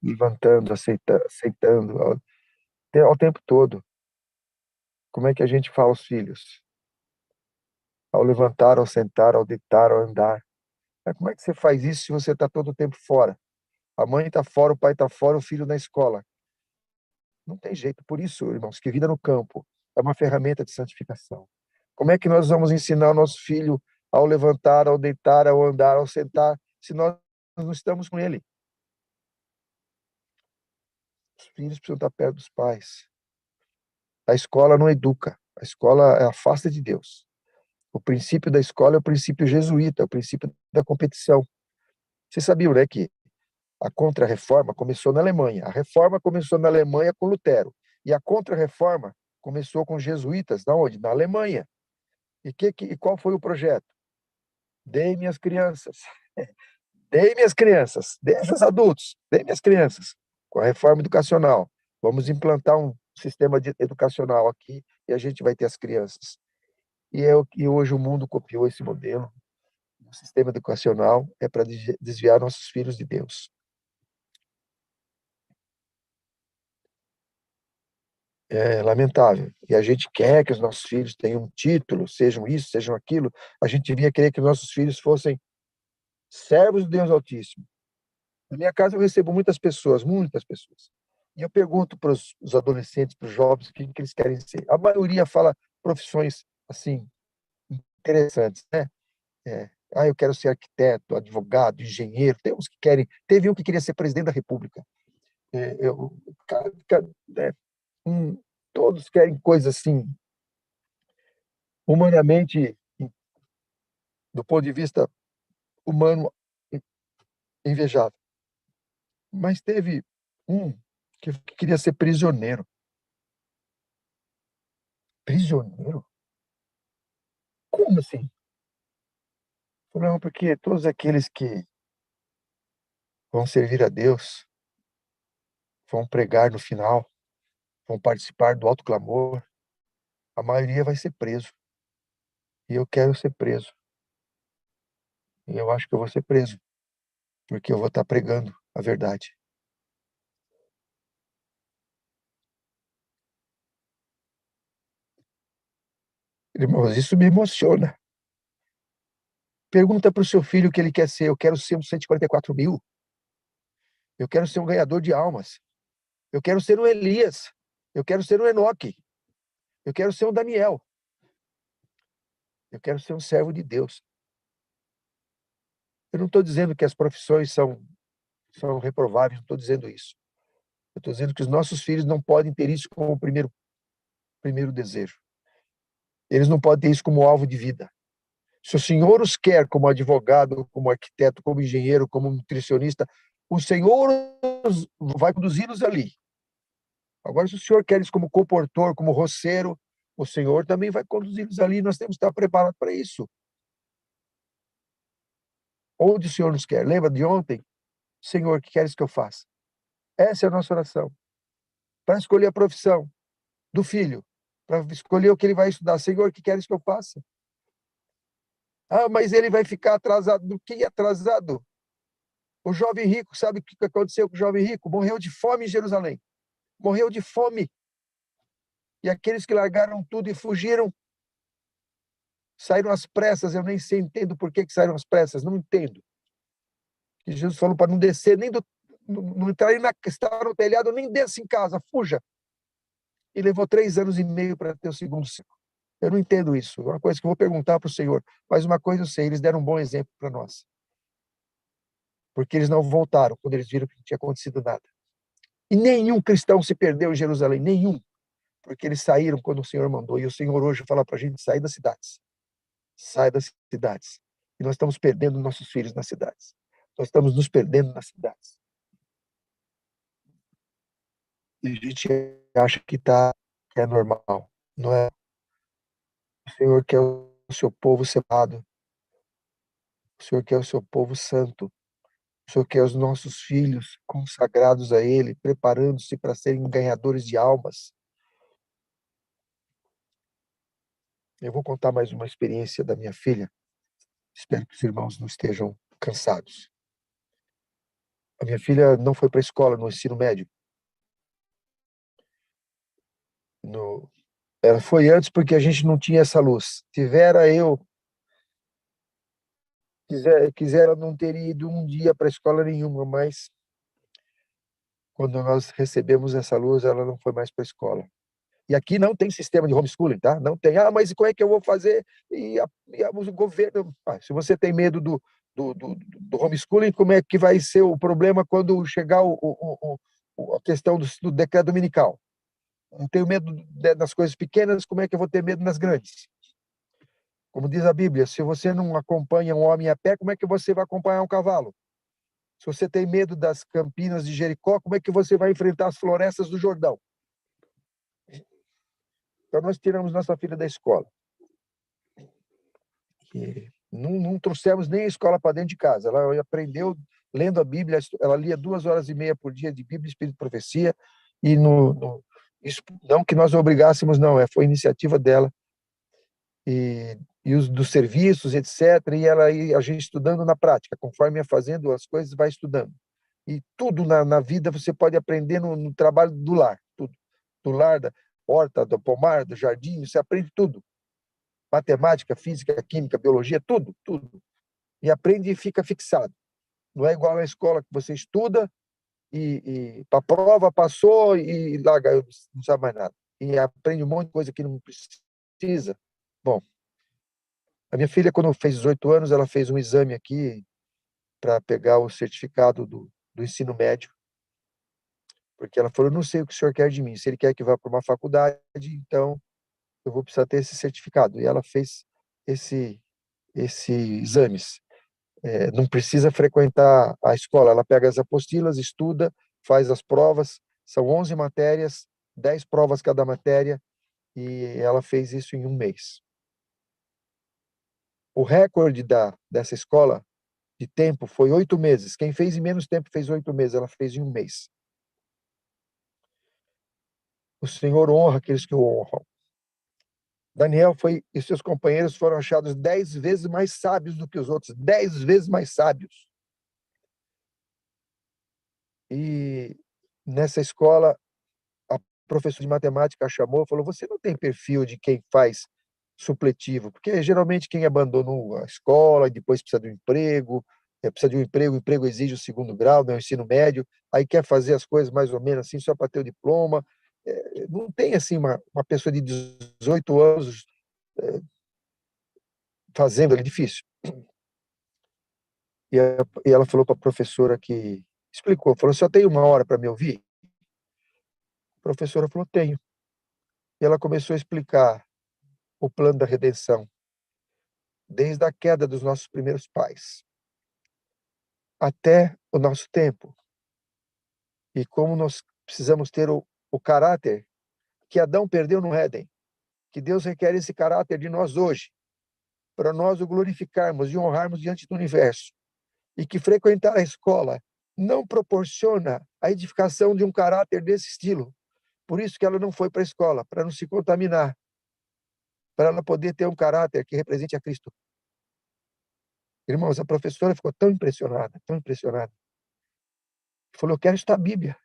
levantando, aceitando, ao tempo todo. Como é que a gente fala aos filhos? Ao levantar, ao sentar, ao deitar, ao andar. Mas como é que você faz isso se você está todo o tempo fora? A mãe está fora, o pai está fora, o filho na escola. Não tem jeito. Por isso, irmãos, que vida no campo é uma ferramenta de santificação. Como é que nós vamos ensinar o nosso filho ao levantar, ao deitar, ao andar, ao sentar, se nós não estamos com ele? Os filhos precisam estar perto dos pais. A escola não educa. A escola afasta de Deus. O princípio da escola é o princípio jesuíta, é o princípio da competição. Vocês sabiam, né, que a Contra-Reforma começou na Alemanha. A Reforma começou na Alemanha com Lutero. E a Contra-Reforma começou com os jesuítas, na onde? Na Alemanha. E qual foi o projeto? Dei minhas crianças. Dei minhas crianças. Deixa os adultos. Dei minhas crianças. Com a reforma educacional. Vamos implantar um sistema educacional aqui e a gente vai ter as crianças. E hoje o mundo copiou esse modelo. O sistema educacional é para desviar nossos filhos de Deus. É lamentável. E a gente quer que os nossos filhos tenham um título, sejam isso, sejam aquilo. A gente devia querer que os nossos filhos fossem servos do Deus Altíssimo. Na minha casa eu recebo muitas pessoas, muitas pessoas. E eu pergunto para os adolescentes, para os jovens, o que eles querem ser. A maioria fala profissões, assim, interessantes, né? Eu quero ser arquiteto, advogado, engenheiro. Tem uns que querem. Teve um que queria ser presidente da República. É, todos querem coisas assim, humanamente, do ponto de vista humano, invejável. Mas teve um que queria ser prisioneiro. Prisioneiro? Como assim? Não, porque todos aqueles que vão servir a Deus, vão pregar no final, vão participar do alto clamor, a maioria vai ser preso. E eu quero ser preso. E eu acho que eu vou ser preso, porque eu vou estar pregando a verdade. Irmãos, isso me emociona. Pergunta para o seu filho o que ele quer ser. Eu quero ser um 144.000. Eu quero ser um ganhador de almas. Eu quero ser um Elias. Eu quero ser um Enoque. Eu quero ser um Daniel. Eu quero ser um servo de Deus. Eu não estou dizendo que as profissões são reprováveis, não estou dizendo isso. Eu estou dizendo que os nossos filhos não podem ter isso como primeiro desejo. Eles não podem ter isso como alvo de vida. Se o Senhor os quer como advogado, como arquiteto, como engenheiro, como nutricionista, o Senhor vai conduzi-los ali. Agora, se o Senhor quer eles como comportor, como roceiro, o Senhor também vai conduzi-los ali. Nós temos que estar preparados para isso. Onde o Senhor nos quer? Lembra de ontem? Senhor, o que queres que eu faça? Essa é a nossa oração. Para escolher a profissão do filho, para escolher o que ele vai estudar. Senhor, o que queres que eu faça? Mas ele vai ficar atrasado. Do que atrasado? O jovem rico, sabe o que aconteceu com o jovem rico? Morreu de fome em Jerusalém. Morreu de fome. E aqueles que largaram tudo e fugiram, saíram às pressas. Eu nem sei, entendo por que saíram às pressas. Não entendo. E Jesus falou para não descer, nem não entrar estar no telhado, nem desça em casa, fuja. E levou 3 anos e meio para ter o segundo ciclo. Eu não entendo isso. É uma coisa que eu vou perguntar para o Senhor. Mas uma coisa eu sei, eles deram um bom exemplo para nós. Porque eles não voltaram quando eles viram que não tinha acontecido nada. E nenhum cristão se perdeu em Jerusalém, nenhum. Porque eles saíram quando o Senhor mandou. E o Senhor hoje fala para a gente sair das cidades. Sai das cidades. E nós estamos perdendo nossos filhos nas cidades. Nós estamos nos perdendo nas cidades. E a gente acha que é normal. Não é. O Senhor quer o seu povo separado. O Senhor quer o seu povo santo. O Senhor quer os nossos filhos consagrados a Ele, preparando-se para serem ganhadores de almas. Eu vou contar mais uma experiência da minha filha. Espero que os irmãos não estejam cansados. A minha filha não foi para a escola no ensino médio. Ela foi antes porque a gente não tinha essa luz. Ela não teria ido um dia para a escola nenhuma, mas quando nós recebemos essa luz, ela não foi mais para a escola. E aqui não tem sistema de homeschooling, tá? Não tem. Mas como é que eu vou fazer? O governo... se você tem medo do homeschooling, como é que vai ser o problema quando chegar a questão do decreto dominical? Não tenho medo das coisas pequenas, como é que eu vou ter medo nas grandes? Como diz a Bíblia, se você não acompanha um homem a pé, como é que você vai acompanhar um cavalo? Se você tem medo das campinas de Jericó, como é que você vai enfrentar as florestas do Jordão? Então, nós tiramos nossa filha da escola. E não trouxemos nem a escola para dentro de casa. Ela aprendeu lendo a Bíblia, ela lia 2 horas e meia por dia de Bíblia, Espírito e Profecia, e isso, não que nós obrigássemos, não, foi iniciativa dela, e os dos serviços, etc., e a gente estudando na prática, conforme ia fazendo as coisas, vai estudando. E tudo na vida você pode aprender no trabalho do lar, tudo. Do lar, da horta, do pomar, do jardim, você aprende tudo. Matemática, física, química, biologia, tudo, tudo. E aprende e fica fixado. Não é igual à escola que você estuda e para a prova passou e larga, não sabe mais nada. E aprende um monte de coisa que não precisa. Bom, a minha filha, quando fez 18 anos, ela fez um exame aqui para pegar o certificado do ensino médio, porque ela falou, não sei o que o senhor quer de mim, se ele quer que vá para uma faculdade, então eu vou precisar ter esse certificado. E ela fez esse exames. Não precisa frequentar a escola, ela pega as apostilas, estuda, faz as provas, são 11 matérias, 10 provas cada matéria, e ela fez isso em um mês. O recorde dessa escola de tempo foi 8 meses. Quem fez em menos tempo fez 8 meses, ela fez em um mês. O Senhor honra aqueles que o honram. Daniel e seus companheiros foram achados 10 vezes mais sábios do que os outros, 10 vezes mais sábios. E nessa escola, a professora de matemática a chamou e falou, você não tem perfil de quem faz supletivo, porque geralmente quem abandonou a escola e depois precisa de um emprego, o emprego exige o 2º grau, né, o ensino médio, aí quer fazer as coisas mais ou menos assim, só para ter o diploma. Não tem assim uma pessoa de 18 anos fazendo, é difícil. E ela falou para a professora que explicou, falou, só tem 1 hora para me ouvir? A professora falou, tenho. E ela começou a explicar o plano da redenção, desde a queda dos nossos primeiros pais, até o nosso tempo, e como nós precisamos ter o caráter que Adão perdeu no Éden, que Deus requer esse caráter de nós hoje, para nós o glorificarmos e honrarmos diante do universo, e que frequentar a escola não proporciona a edificação de um caráter desse estilo. Por isso que ela não foi para a escola, para não se contaminar, para ela poder ter um caráter que represente a Cristo. Irmãos, a professora ficou tão impressionada, falou, eu quero estudar a Bíblia,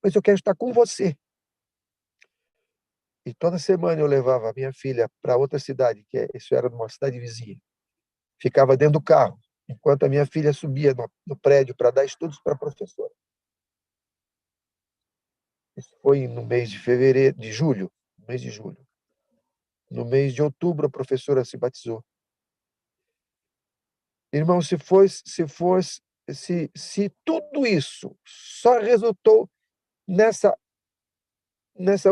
mas eu quero estar com você. E toda semana eu levava a minha filha para outra cidade, isso era numa cidade vizinha. Ficava dentro do carro, enquanto a minha filha subia no prédio para dar estudos para a professora. Isso foi no mês de julho, no mês de julho. No mês de outubro, a professora se batizou. Irmão, se tudo isso só resultou nessa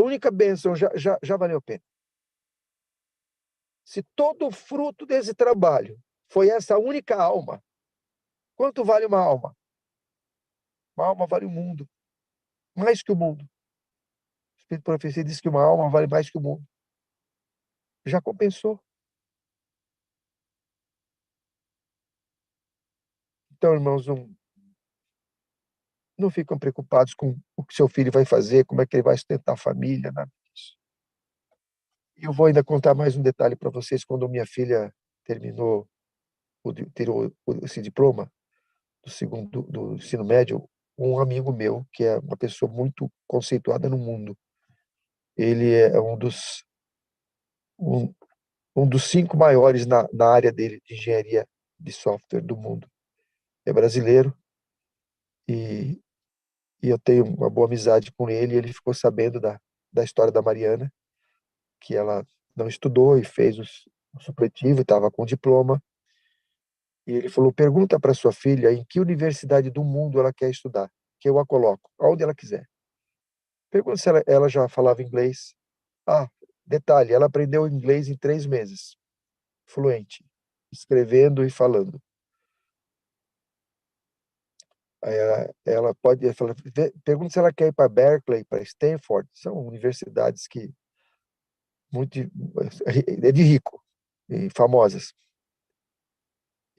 única bênção, já valeu a pena. Se todo o fruto desse trabalho foi essa única alma, quanto vale uma alma? Uma alma vale o mundo, mais que o mundo. O Espírito de Profecia diz que uma alma vale mais que o mundo. Já compensou. Então, irmãos, não ficam preocupados com o que seu filho vai fazer, como é que ele vai sustentar a família, nada disso. Eu vou ainda contar mais um detalhe para vocês. Quando minha filha terminou, tirou esse diploma do ensino médio, um amigo meu, que é uma pessoa muito conceituada no mundo, ele é um dos 5 maiores na área dele de engenharia de software do mundo. É brasileiro e eu tenho uma boa amizade com ele. Ele ficou sabendo da história da Mariana, que ela não estudou e fez o supletivo, estava com diploma. E ele falou, pergunta para sua filha em que universidade do mundo ela quer estudar, que eu a coloco, onde ela quiser. Pergunta se ela já falava inglês. Ah, detalhe, ela aprendeu inglês em 3 meses, fluente, escrevendo e falando. Aí ela pode, fala, pergunta se ela quer ir para Berkeley, para Stanford, são universidades que muito é de rico e famosas.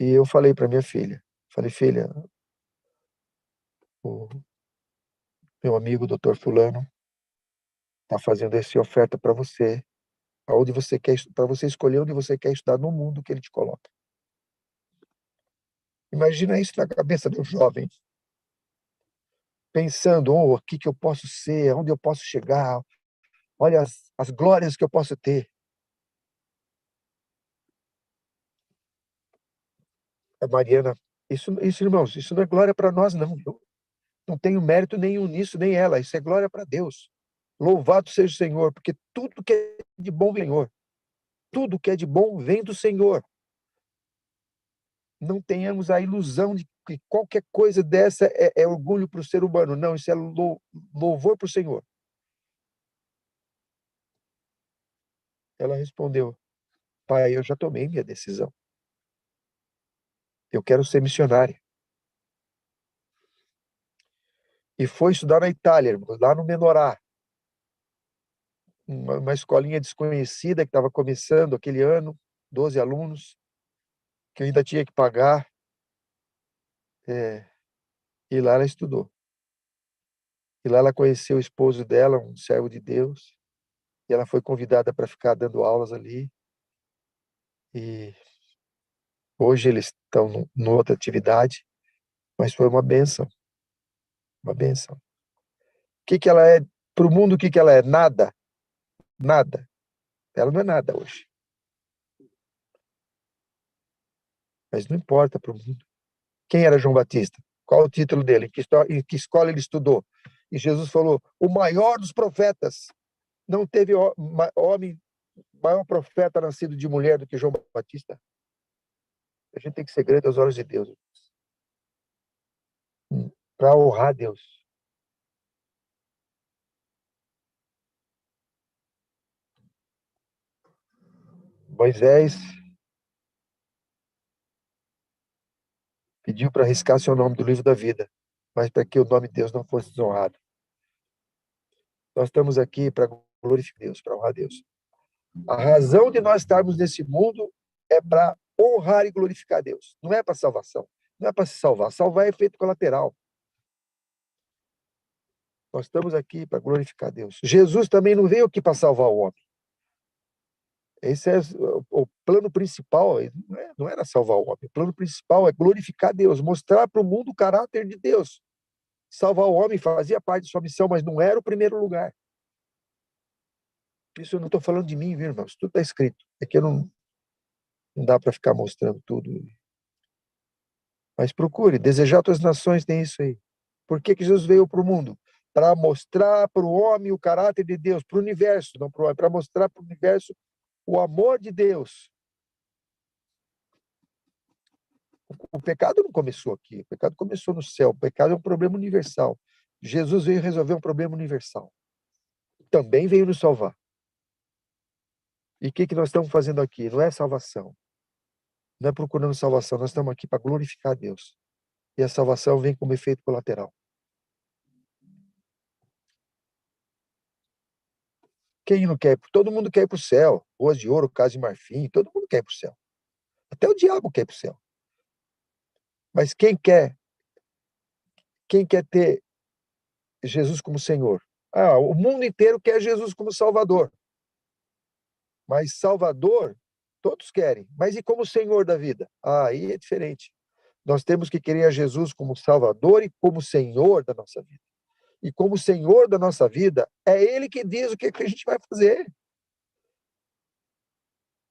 E eu falei para minha filha, falei, filha, o meu amigo, o doutor fulano, está fazendo essa oferta para você, aonde você quer, para você escolher onde você quer estudar no mundo que ele te coloca. Imagina isso na cabeça do jovem, pensando, oh, o que eu posso ser, onde eu posso chegar, olha as glórias que eu posso ter. A Mariana, isso, irmãos, isso não é glória para nós, não. Eu não tenho mérito nenhum nisso, nem ela. Isso é glória para Deus. Louvado seja o Senhor, porque tudo que é de bom vem do Senhor. Tudo que é de bom vem do Senhor. Não tenhamos a ilusão de que qualquer coisa dessa é orgulho para o ser humano. Não, isso é louvor para o Senhor. Ela respondeu, pai, eu já tomei minha decisão. Eu quero ser missionária. E foi estudar na Itália, irmãos, lá no Menorá. Uma escolinha desconhecida que estava começando aquele ano, 12 alunos, que eu ainda tinha que pagar. E lá ela estudou. E lá ela conheceu o esposo dela, um servo de Deus. E ela foi convidada para ficar dando aulas ali. E hoje eles estão numa outra atividade, mas foi uma bênção. Uma bênção. O que ela é para o mundo? O que ela é? Nada. Nada. Ela não é nada hoje. Mas não importa para o mundo. Quem era João Batista? Qual o título dele? Em que escola ele estudou? E Jesus falou, o maior dos profetas. Não teve homem, maior profeta nascido de mulher do que João Batista. A gente tem que ser grande aos olhos de Deus. Para honrar Deus. Moisés pediu para arriscar seu nome do livro da vida, mas para que o nome de Deus não fosse desonrado. Nós estamos aqui para glorificar Deus, para honrar Deus. A razão de nós estarmos nesse mundo é para honrar e glorificar Deus. Não é para salvação. Não é para se salvar. Salvar é efeito colateral. Nós estamos aqui para glorificar Deus. Jesus também não veio aqui para salvar o homem. Esse é o plano principal, não era salvar o homem. O plano principal é glorificar Deus, mostrar para o mundo o caráter de Deus. Salvar o homem fazia parte de sua missão, mas não era o primeiro lugar. Isso eu não estou falando de mim, viu, irmãos? Tudo está escrito. É que não dá para ficar mostrando tudo. Mas procure, desejar outras nações tem isso aí. Por que Jesus veio para o mundo? Para mostrar para o homem o caráter de Deus, para o universo, não para o homem, para mostrar para o universo o amor de Deus. O pecado não começou aqui, o pecado começou no céu. O pecado é um problema universal. Jesus veio resolver um problema universal. Também veio nos salvar. E o que nós estamos fazendo aqui? Não é salvação. Não é procurando salvação. Nós estamos aqui para glorificar a Deus. E a salvação vem como efeito colateral. Quem não quer? Todo mundo quer ir para o céu. Ruas de ouro, casa de marfim, todo mundo quer ir para o céu. Até o diabo quer ir para o céu. Mas quem quer ter Jesus como Senhor? O mundo inteiro quer Jesus como Salvador. Mas Salvador, todos querem. Mas e como Senhor da vida? Aí é diferente. Nós temos que querer a Jesus como Salvador e como Senhor da nossa vida. E como Senhor da nossa vida, é Ele que diz o que a gente vai fazer.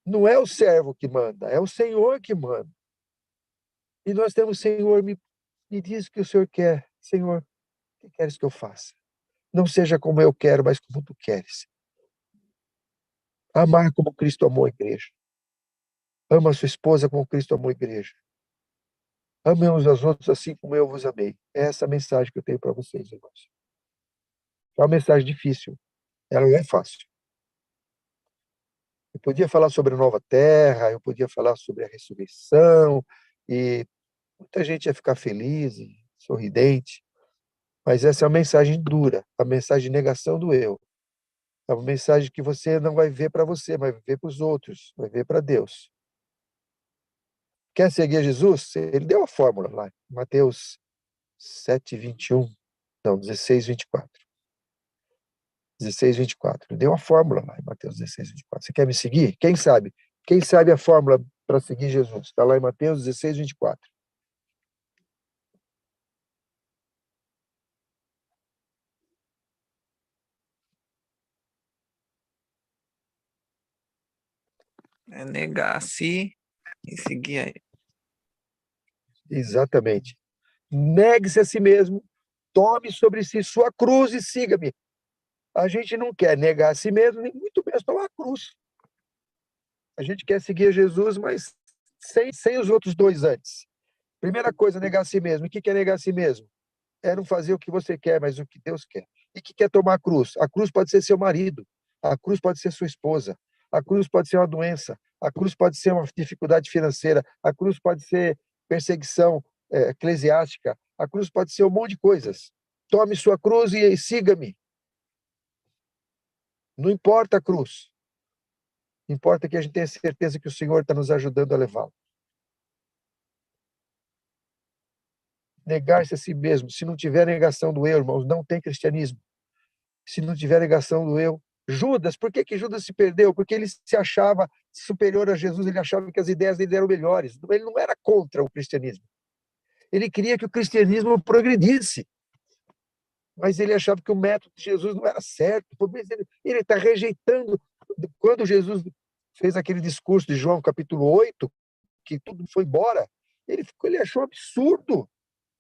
Não é o servo que manda, é o Senhor que manda. E nós temos, Senhor, me diz o que o Senhor quer. Senhor, o que queres que eu faça? Não seja como eu quero, mas como tu queres. Amar como Cristo amou a igreja. Ama a sua esposa como Cristo amou a igreja. Amem uns aos outros assim como eu vos amei. É essa a mensagem que eu tenho para vocês, irmãos. É uma mensagem difícil. Ela não é fácil. Eu podia falar sobre a nova terra, eu podia falar sobre a ressurreição, e muita gente ia ficar feliz, sorridente, mas essa é uma mensagem dura, a mensagem de negação do eu. É uma mensagem que você não vai ver para você, vai ver para os outros, vai ver para Deus. Quer seguir Jesus? Ele deu a fórmula lá, Mateus 7:21, não, 16:24. 16:24. Ele deu a fórmula lá em Mateus 16:24. Você quer me seguir? Quem sabe? Quem sabe a fórmula para seguir Jesus? Está lá em Mateus 16:24. É negar a si e seguir aí. Exatamente. Negue-se a si mesmo, tome sobre si sua cruz e siga-me. A gente não quer negar a si mesmo, nem muito menos tomar a cruz. A gente quer seguir Jesus, mas sem os outros dois antes. Primeira coisa, negar a si mesmo. O que é negar a si mesmo? É não fazer o que você quer, mas o que Deus quer. E que quer tomar a cruz? A cruz pode ser seu marido, a cruz pode ser sua esposa, a cruz pode ser uma doença, a cruz pode ser uma dificuldade financeira, a cruz pode ser perseguição eclesiástica, a cruz pode ser um monte de coisas. Tome sua cruz e siga-me. Não importa a cruz. Importa que a gente tenha certeza que o Senhor está nos ajudando a levá-la. Negar-se a si mesmo. Se não tiver negação do eu, irmãos, não tem cristianismo. Se não tiver negação do eu. Judas, por que que Judas se perdeu? Porque ele se achava superior a Jesus, ele achava que as ideias dele eram melhores. Ele não era contra o cristianismo. Ele queria que o cristianismo progredisse. Mas ele achava que o método de Jesus não era certo. Ele está rejeitando. Quando Jesus fez aquele discurso de João, capítulo 8, que tudo foi embora, ele achou absurdo.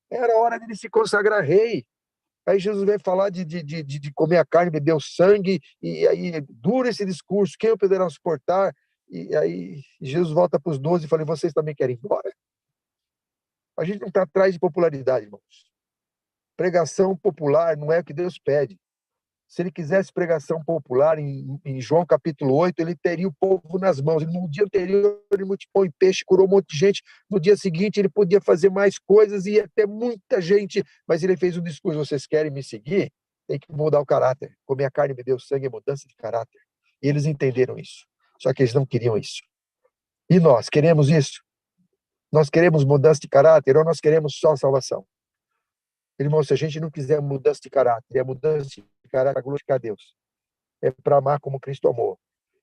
Era hora dele se consagrar rei. Aí Jesus vai falar de comer a carne, beber o sangue, e aí dura esse discurso, quem o poderá suportar? E aí Jesus volta para os 12 e fala, vocês também querem ir embora? A gente não está atrás de popularidade, irmãos. Pregação popular não é o que Deus pede. Se ele quisesse pregação popular em João capítulo 8, ele teria o povo nas mãos. No dia anterior, ele multiplicou em peixe, curou um monte de gente. No dia seguinte, ele podia fazer mais coisas e ia ter muita gente. Mas ele fez um discurso: vocês querem me seguir? Tem que mudar o caráter. Comer a carne e beber o sangue é mudança de caráter. E eles entenderam isso. Só que eles não queriam isso. E nós queremos isso? Nós queremos mudança de caráter ou nós queremos só salvação? Irmão, se a gente não quiser mudança de caráter, é mudança de caráter para glorificar a Deus. É para amar como Cristo amou.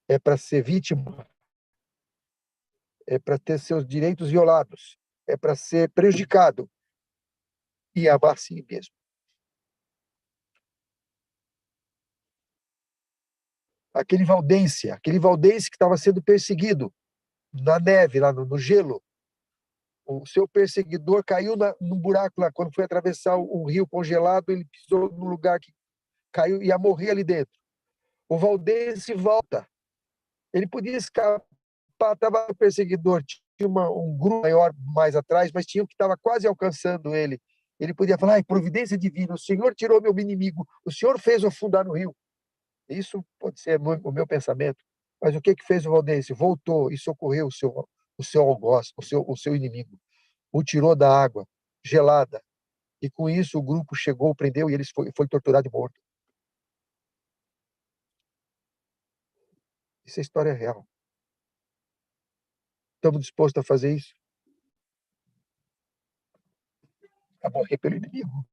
É para ser vítima. É para ter seus direitos violados. É para ser prejudicado. E amar a si mesmo. Aquele valdense que estava sendo perseguido na neve, lá no gelo. O seu perseguidor caiu num buraco lá. Quando foi atravessar um rio congelado, ele pisou num lugar que caiu e ia morrer ali dentro. O valdense volta. Ele podia escapar, estava o perseguidor, tinha um grupo maior mais atrás, mas tinha um que estava quase alcançando ele. Ele podia falar, providência divina, o Senhor tirou meu inimigo, o Senhor fez eu afundar no rio. Isso pode ser o meu pensamento. Mas o que fez o valdense? Voltou e socorreu o seu algoz, o seu inimigo. O tirou da água gelada. E com isso o grupo chegou, prendeu e ele foi torturado e morto. Isso é história real. Estamos dispostos a fazer isso? A morrer pelo inimigo?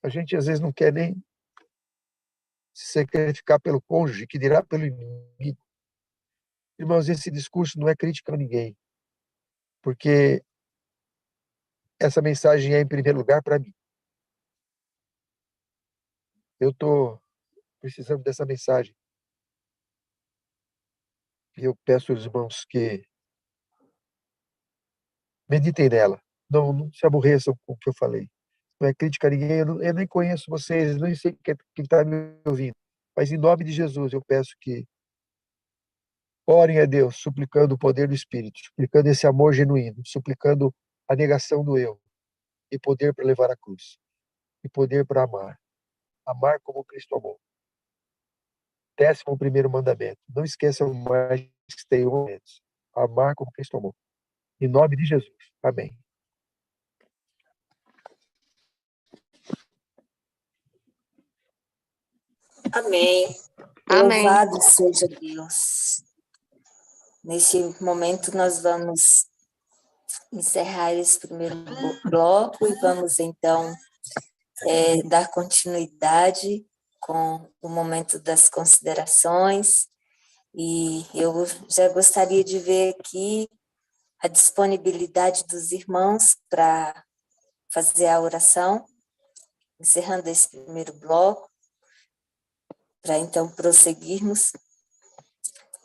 A gente às vezes não quer nem se sacrificar pelo cônjuge, que dirá pelo inimigo. Irmãos, esse discurso não é crítica a ninguém, porque essa mensagem é, em primeiro lugar, para mim. Eu estou precisando dessa mensagem. E eu peço aos irmãos que meditem nela. Não se aborreçam com o que eu falei. Não é crítica a ninguém, eu nem conheço vocês, nem sei quem está me ouvindo. Mas, em nome de Jesus, eu peço que orem a Deus, suplicando o poder do Espírito, suplicando esse amor genuíno, suplicando a negação do eu, e poder para levar a cruz, e poder para amar. Amar como Cristo amou. 11º mandamento. Não esqueçam mais que tem momentos. Amar como Cristo amou. Em nome de Jesus. Amém. Amém. Amém. Louvado seja Deus. Nesse momento, nós vamos encerrar esse primeiro bloco e vamos, então, dar continuidade com o momento das considerações. E eu já gostaria de ver aqui a disponibilidade dos irmãos para fazer a oração, encerrando esse primeiro bloco, para então prosseguirmos.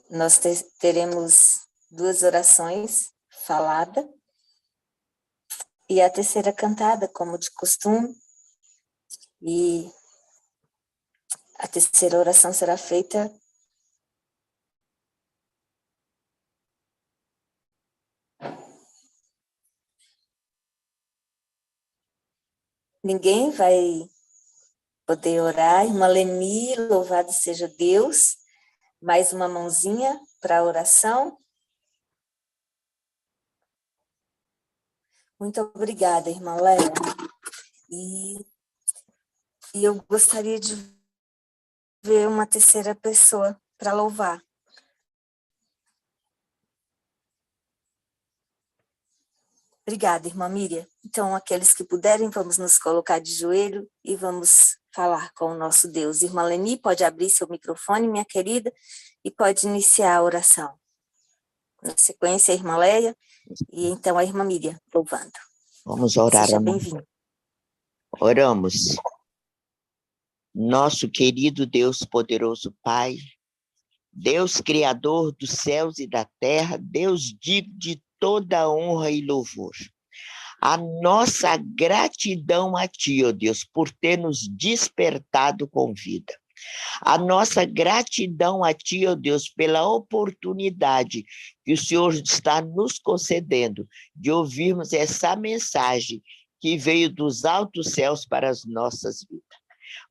Nós teremos 2 orações faladas e a terceira cantada, como de costume, e a terceira oração será feita ninguém vai poder orar. Irmã Leni, louvado seja Deus. Mais uma mãozinha para a oração. Muito obrigada, irmã Léa. E eu gostaria de ver uma terceira pessoa para louvar. Obrigada, irmã Miriam. Então, aqueles que puderem, vamos nos colocar de joelho e vamos falar com o nosso Deus. Irmã Leni, pode abrir seu microfone, minha querida, e pode iniciar a oração. Na sequência, a irmã Leia e então a irmã Miriam, louvando. Vamos orar. Seja bem-vindo. Oramos. Nosso querido Deus poderoso Pai, Deus criador dos céus e da terra, Deus digno de toda honra e louvor. A nossa gratidão a Ti, ó Deus, por ter nos despertado com vida. A nossa gratidão a Ti, ó Deus, pela oportunidade que o Senhor está nos concedendo de ouvirmos essa mensagem que veio dos altos céus para as nossas vidas.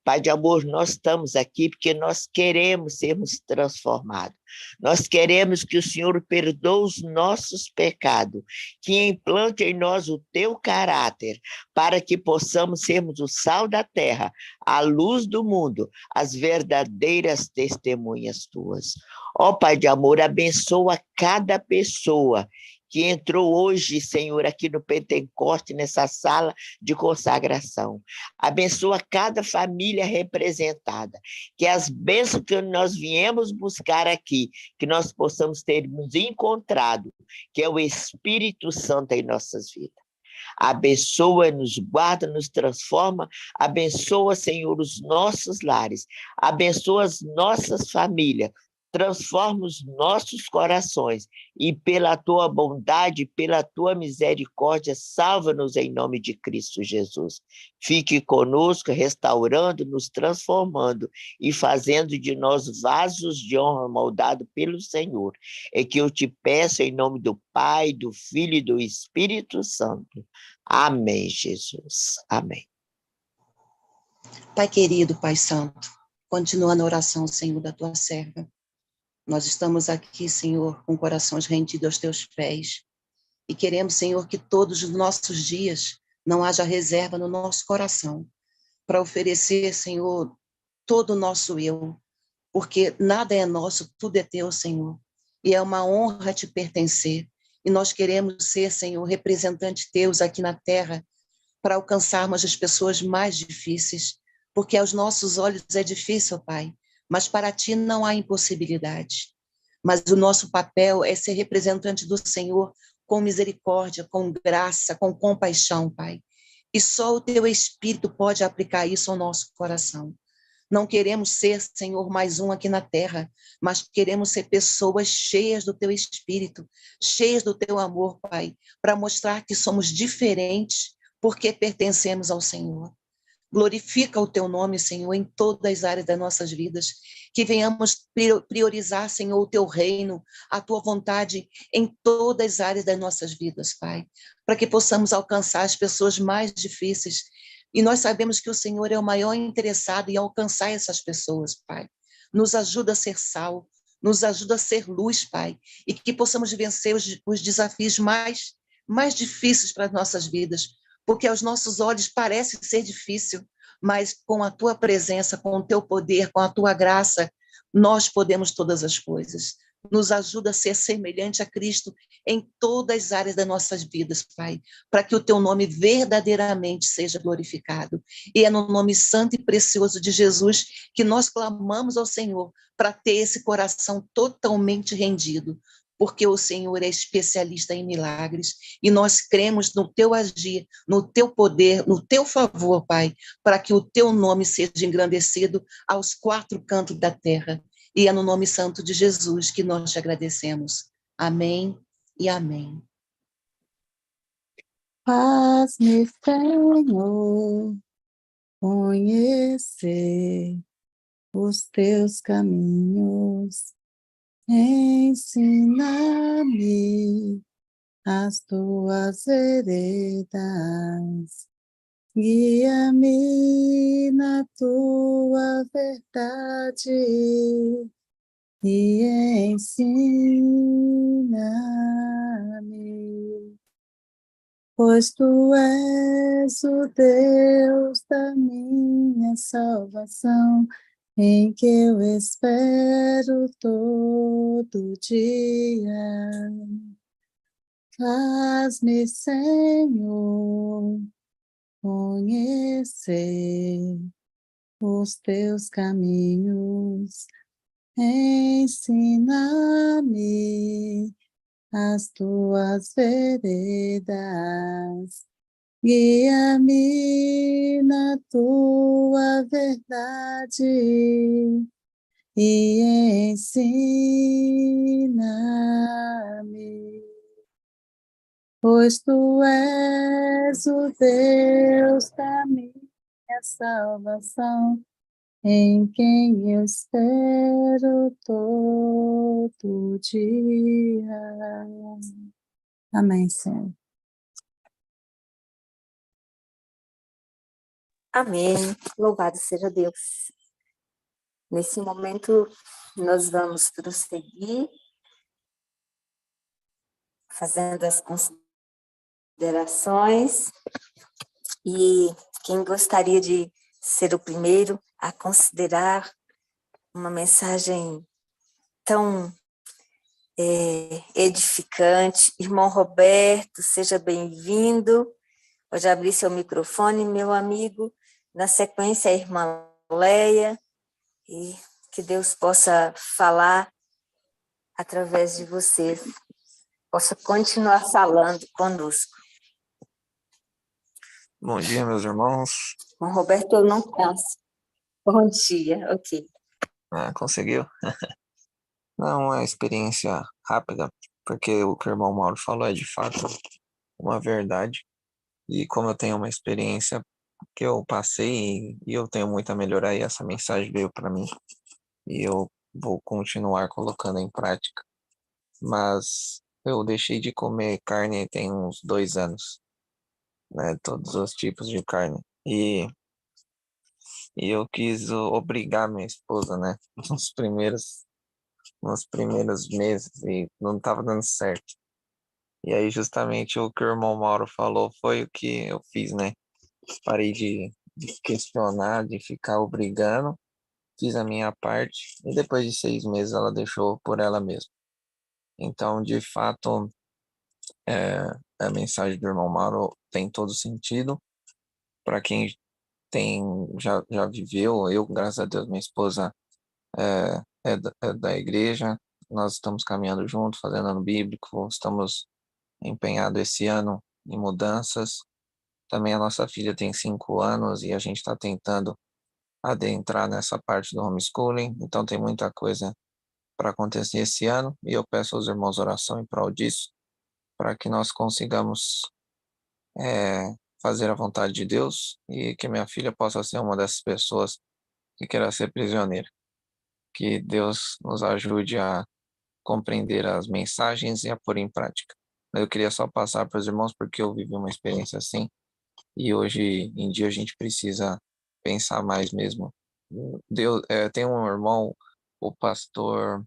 Pai de amor, nós estamos aqui porque nós queremos sermos transformados. Nós queremos que o Senhor perdoe os nossos pecados, que implante em nós o Teu caráter, para que possamos sermos o sal da terra, a luz do mundo, as verdadeiras testemunhas Tuas. Ó Pai de amor, abençoa cada pessoa que entrou hoje, Senhor, aqui no Pentecoste, nessa sala de consagração. Abençoa cada família representada, que as bênçãos que nós viemos buscar aqui, que nós possamos ter nos encontrado, que é o Espírito Santo em nossas vidas. Abençoa, nos guarda, nos transforma, abençoa, Senhor, os nossos lares, abençoa as nossas famílias, transforma os nossos corações e pela Tua bondade, pela Tua misericórdia, salva-nos em nome de Cristo Jesus. Fique conosco, restaurando, nos transformando e fazendo de nós vasos de honra moldados pelo Senhor. É que eu te peço em nome do Pai, do Filho e do Espírito Santo. Amém, Jesus. Amém. Pai querido, Pai santo, continua na oração, Senhor, da Tua serva. Nós estamos aqui, Senhor, com corações rendidos aos Teus pés e queremos, Senhor, que todos os nossos dias não haja reserva no nosso coração para oferecer, Senhor, todo o nosso eu, porque nada é nosso, tudo é Teu, Senhor, e é uma honra Te pertencer, e nós queremos ser, Senhor, representantes Teus aqui na terra para alcançarmos as pessoas mais difíceis, porque aos nossos olhos é difícil, Pai, mas para Ti não há impossibilidade. Mas o nosso papel é ser representante do Senhor com misericórdia, com graça, com compaixão, Pai. E só o Teu Espírito pode aplicar isso ao nosso coração. Não queremos ser, Senhor, mais um aqui na terra, mas queremos ser pessoas cheias do Teu Espírito, cheias do Teu amor, Pai, para mostrar que somos diferentes porque pertencemos ao Senhor. Glorifica o Teu nome, Senhor, em todas as áreas das nossas vidas, que venhamos priorizar, Senhor, o Teu reino, a Tua vontade em todas as áreas das nossas vidas, Pai, para que possamos alcançar as pessoas mais difíceis. E nós sabemos que o Senhor é o maior interessado em alcançar essas pessoas, Pai. Nos ajuda a ser sal, Nos ajuda a ser luz, Pai, e que possamos vencer os desafios mais difíceis para as nossas vidas, porque aos nossos olhos parece ser difícil, mas com a tua presença, com o teu poder, com a tua graça, nós podemos todas as coisas. Nos ajuda a ser semelhante a Cristo em todas as áreas das nossas vidas, Pai, para que o teu nome verdadeiramente seja glorificado. E é no nome santo e precioso de Jesus que nós clamamos ao Senhor para ter esse coração totalmente rendido, porque o Senhor é especialista em milagres e nós cremos no teu agir, no teu poder, no teu favor, Pai, para que o teu nome seja engrandecido aos quatro cantos da terra. E é no nome santo de Jesus que nós te agradecemos. Amém e amém. Faz-me, Senhor, conhecer os teus caminhos. Ensina-me as tuas veredas. Guia-me na tua verdade e ensina-me, pois tu és o Deus da minha salvação, em que eu espero todo dia. Faz-me, Senhor, conhecer os teus caminhos, ensina-me as tuas veredas, guia-me na tua verdade e ensina-me, pois tu és o Deus da minha salvação, em quem eu espero todo dia. Amém, Senhor. Amém. Louvado seja Deus. Nesse momento, nós vamos prosseguir fazendo as considerações. E quem gostaria de ser o primeiro a considerar uma mensagem tão edificante? Irmão Roberto, seja bem-vindo. Pode abrir seu microfone, meu amigo. Na sequência, a irmã Leia, e que Deus possa falar através de você, possa continuar falando conosco. Bom dia, meus irmãos. Irmão Roberto, eu não canso. Bom dia, ok. Conseguiu? Não, é uma experiência rápida, porque o que o irmão Mauro falou é de fato uma verdade. E como eu tenho uma experiência que eu passei e eu tenho muito a melhorar, e essa mensagem veio para mim, e eu vou continuar colocando em prática. Mas eu deixei de comer carne tem uns 2 anos, né? Todos os tipos de carne. E eu quis obrigar minha esposa, né? Nos primeiros meses, e não estava dando certo. E aí, justamente o que o irmão Mauro falou foi o que eu fiz, né? Parei de questionar, de ficar obrigando, fiz a minha parte, e depois de 6 meses ela deixou por ela mesma. Então, de fato, a mensagem do irmão Mauro tem todo sentido. Para quem já viveu, eu, graças a Deus, minha esposa é da igreja, nós estamos caminhando junto, fazendo ano bíblico, estamos empenhados esse ano em mudanças. Também a nossa filha tem 5 anos e a gente está tentando adentrar nessa parte do homeschooling, então tem muita coisa para acontecer esse ano, e eu peço aos irmãos oração em prol disso, para que nós consigamos fazer a vontade de Deus e que minha filha possa ser uma dessas pessoas que queira ser prisioneira. Que Deus nos ajude a compreender as mensagens e a pôr em prática. Eu queria só passar para os irmãos porque eu vivi uma experiência assim, e hoje em dia a gente precisa pensar mais mesmo. Deus, tem um irmão, o pastor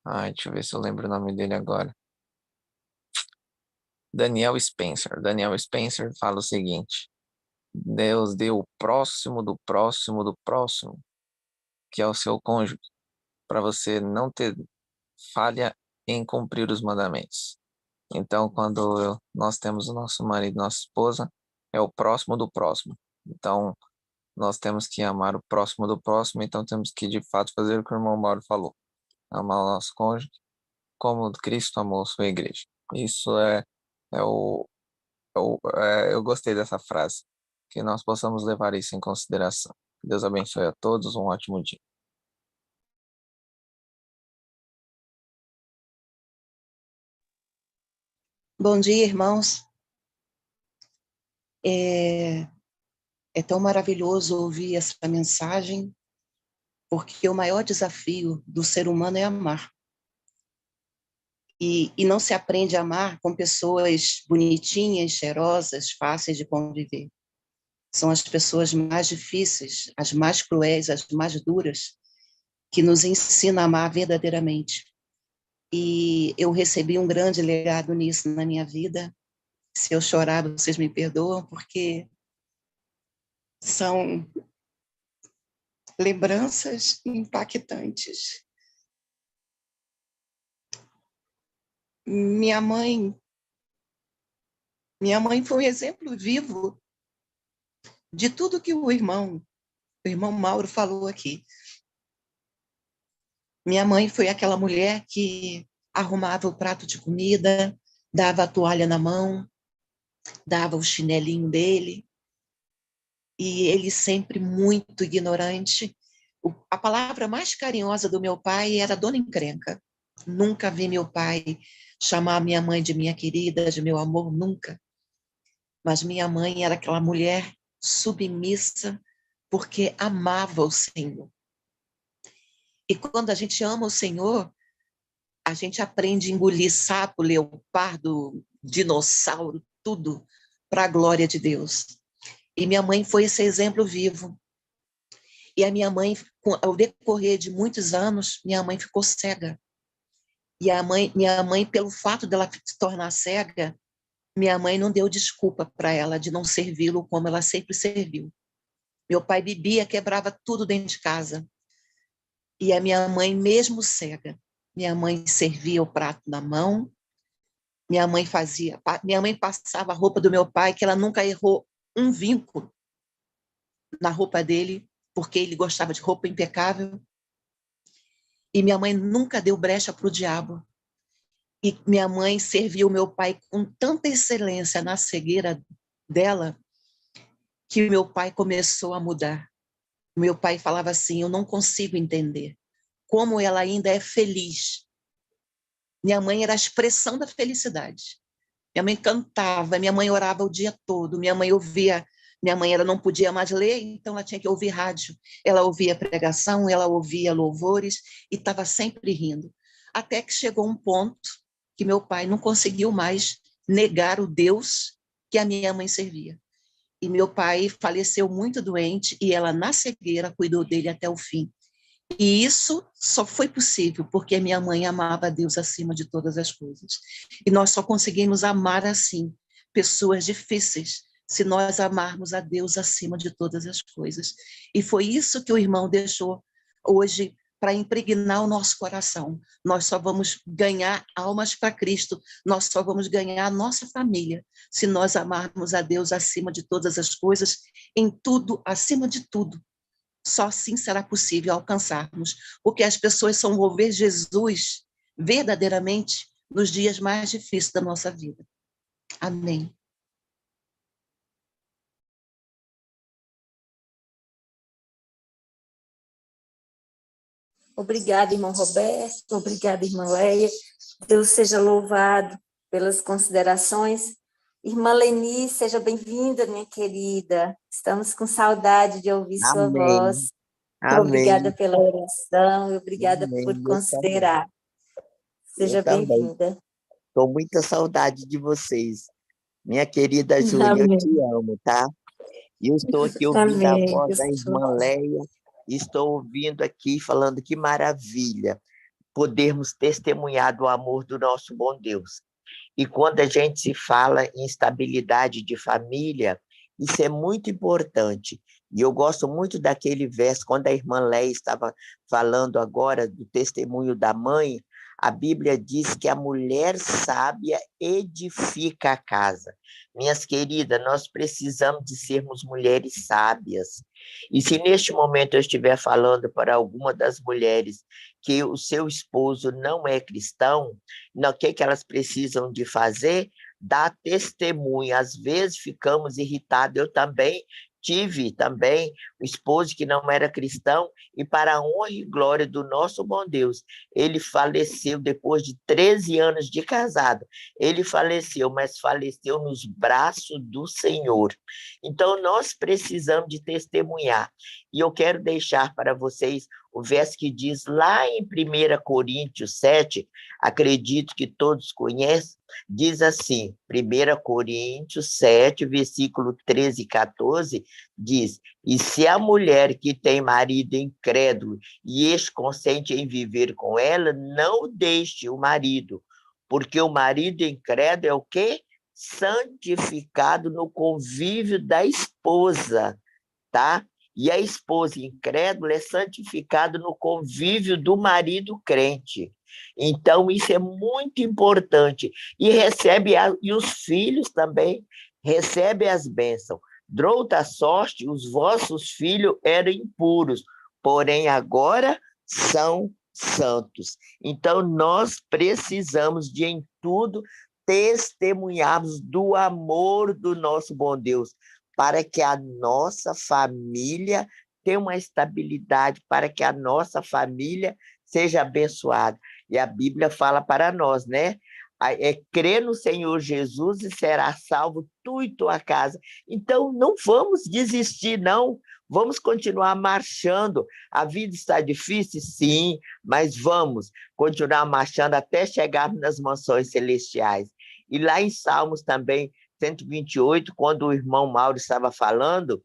Ai, deixa eu ver se eu lembro o nome dele agora. Daniel Spencer. Daniel Spencer fala o seguinte: Deus deu o próximo do próximo do próximo, que é o seu cônjuge, para você não ter falha em cumprir os mandamentos. Então, quando nós temos o nosso marido, nossa esposa, é o próximo do próximo. Então, nós temos que amar o próximo do próximo, então temos que, de fato, fazer o que o irmão Mauro falou. Amar o nosso cônjuge como Cristo amou a sua igreja. Isso é o, eu gostei dessa frase, que nós possamos levar isso em consideração. Deus abençoe a todos, um ótimo dia. Bom dia, irmãos. É tão maravilhoso ouvir essa mensagem, porque o maior desafio do ser humano é amar. E não se aprende a amar com pessoas bonitinhas, cheirosas, fáceis de conviver. São as pessoas mais difíceis, as mais cruéis, as mais duras, que nos ensinam a amar verdadeiramente. E eu recebi um grande legado nisso na minha vida. Se eu chorar, vocês me perdoam, porque são lembranças impactantes. Minha mãe foi um exemplo vivo de tudo que o irmão Mauro falou aqui. Minha mãe foi aquela mulher que arrumava o prato de comida, dava a toalha na mão, dava o chinelinho dele, e ele sempre muito ignorante. A palavra mais carinhosa do meu pai era Dona Encrenca. Nunca vi meu pai chamar minha mãe de minha querida, de meu amor, nunca. Mas minha mãe era aquela mulher submissa, porque amava o Senhor. E quando a gente ama o Senhor, a gente aprende a engolir sapo, leopardo, dinossauro, tudo para a glória de Deus. E minha mãe foi esse exemplo vivo. E a minha mãe, ao decorrer de muitos anos, minha mãe ficou cega. E minha mãe, pelo fato dela se tornar cega, minha mãe não deu desculpa para ela de não servi-lo como ela sempre serviu. Meu pai bebia, quebrava tudo dentro de casa. E a minha mãe, mesmo cega, minha mãe servia o prato na mão, minha mãe passava a roupa do meu pai, que ela nunca errou um vinco na roupa dele, porque ele gostava de roupa impecável. E minha mãe nunca deu brecha para o diabo. E minha mãe serviu meu pai com tanta excelência na cegueira dela, que meu pai começou a mudar. Meu pai falava assim: eu não consigo entender como ela ainda é feliz. Minha mãe era a expressão da felicidade. Minha mãe cantava, minha mãe orava o dia todo, minha mãe ela não podia mais ler, então ela tinha que ouvir rádio. Ela ouvia pregação, ela ouvia louvores e estava sempre rindo. Até que chegou um ponto que meu pai não conseguiu mais negar o Deus que a minha mãe servia. E meu pai faleceu muito doente e ela, na cegueira, cuidou dele até o fim. E isso só foi possível porque minha mãe amava a Deus acima de todas as coisas. E nós só conseguimos amar assim pessoas difíceis se nós amarmos a Deus acima de todas as coisas. E foi isso que o irmão deixou hoje para impregnar o nosso coração. Nós só vamos ganhar almas para Cristo, nós só vamos ganhar a nossa família se nós amarmos a Deus acima de todas as coisas, em tudo, acima de tudo. Só assim será possível alcançarmos, porque as pessoas só vão ver Jesus verdadeiramente nos dias mais difíceis da nossa vida. Amém. Obrigada, irmão Roberto. Obrigada, irmã Leia. Deus seja louvado pelas considerações. Irmã Leni, seja bem-vinda, minha querida. Estamos com saudade de ouvir sua voz. Amém. Obrigada pela oração e obrigada por considerar. Seja bem-vinda. Estou muita saudade de vocês. Minha querida Júlia, eu te amo, tá? E eu estou aqui ouvindo a voz da irmã Leia, estou ouvindo aqui, falando que maravilha. podermos testemunhar do amor do nosso bom Deus. E quando a gente se fala em estabilidade de família, isso é muito importante. E eu gosto muito daquele verso, quando a irmã Leia estava falando agora do testemunho da mãe, a Bíblia diz que a mulher sábia edifica a casa. Minhas queridas, nós precisamos de sermos mulheres sábias. E se neste momento eu estiver falando para alguma das mulheres que o seu esposo não é cristão, o que elas precisam de fazer? Dar testemunho. Às vezes ficamos irritados. Eu também tive também um esposo que não era cristão, e para a honra e glória do nosso bom Deus, ele faleceu depois de 13 anos de casado. Ele faleceu, mas faleceu nos braços do Senhor. Então, nós precisamos de testemunhar. E eu quero deixar para vocês o verso que diz lá em 1 Coríntios 7, acredito que todos conhecem, diz assim, 1 Coríntios 7, versículo 13 e 14, diz: e se a mulher que tem marido incrédulo e este consente em viver com ela, não deixe o marido, porque o marido incrédulo é o quê? Santificado no convívio da esposa, tá? E a esposa incrédula é santificada no convívio do marido crente. Então, isso é muito importante. E e os filhos também recebem as bênçãos. Drouta sorte, os vossos filhos eram impuros, porém agora são santos. Então, nós precisamos de, em tudo, testemunharmos do amor do nosso bom Deus, para que a nossa família tenha uma estabilidade, para que a nossa família seja abençoada. E a Bíblia fala para nós, né? Crer no Senhor Jesus e será salvo tu e tua casa. Então, não vamos desistir, não. Vamos continuar marchando. A vida está difícil? Sim, mas vamos continuar marchando até chegarmos nas mansões celestiais. E lá em Salmos também, 128, quando o irmão Mauro estava falando,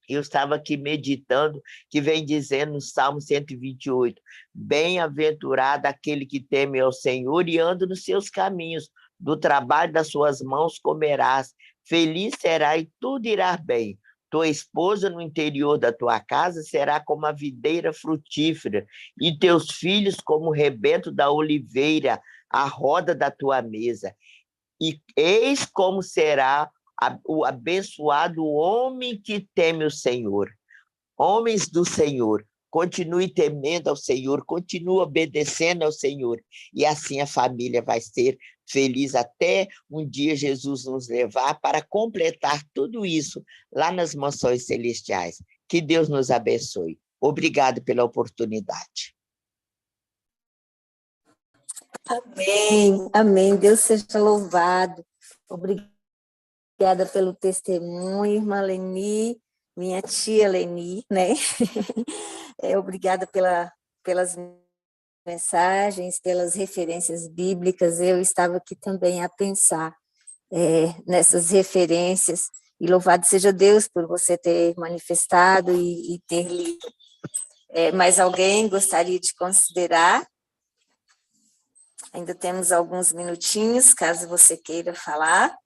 eu estava aqui meditando, que vem dizendo no Salmo 128, bem-aventurado aquele que teme ao Senhor e anda nos seus caminhos, do trabalho das suas mãos comerás, feliz será e tudo irá bem. Tua esposa no interior da tua casa será como a videira frutífera, e teus filhos como o rebento da oliveira, a roda da tua mesa. E eis como será o abençoado homem que teme o Senhor. Homens do Senhor, continue temendo ao Senhor, continue obedecendo ao Senhor, e assim a família vai ser feliz até um dia Jesus nos levar para completar tudo isso lá nas mansões celestiais. Que Deus nos abençoe. Obrigado pela oportunidade. Amém, amém. Deus seja louvado. Obrigada pelo testemunho, irmã Leni, minha tia Leni, né? Obrigada pelas mensagens, pelas referências bíblicas. Eu estava aqui também a pensar nessas referências, e louvado seja Deus por você ter manifestado e ter lido. Mais alguém gostaria de considerar? Ainda temos alguns minutinhos, caso você queira falar.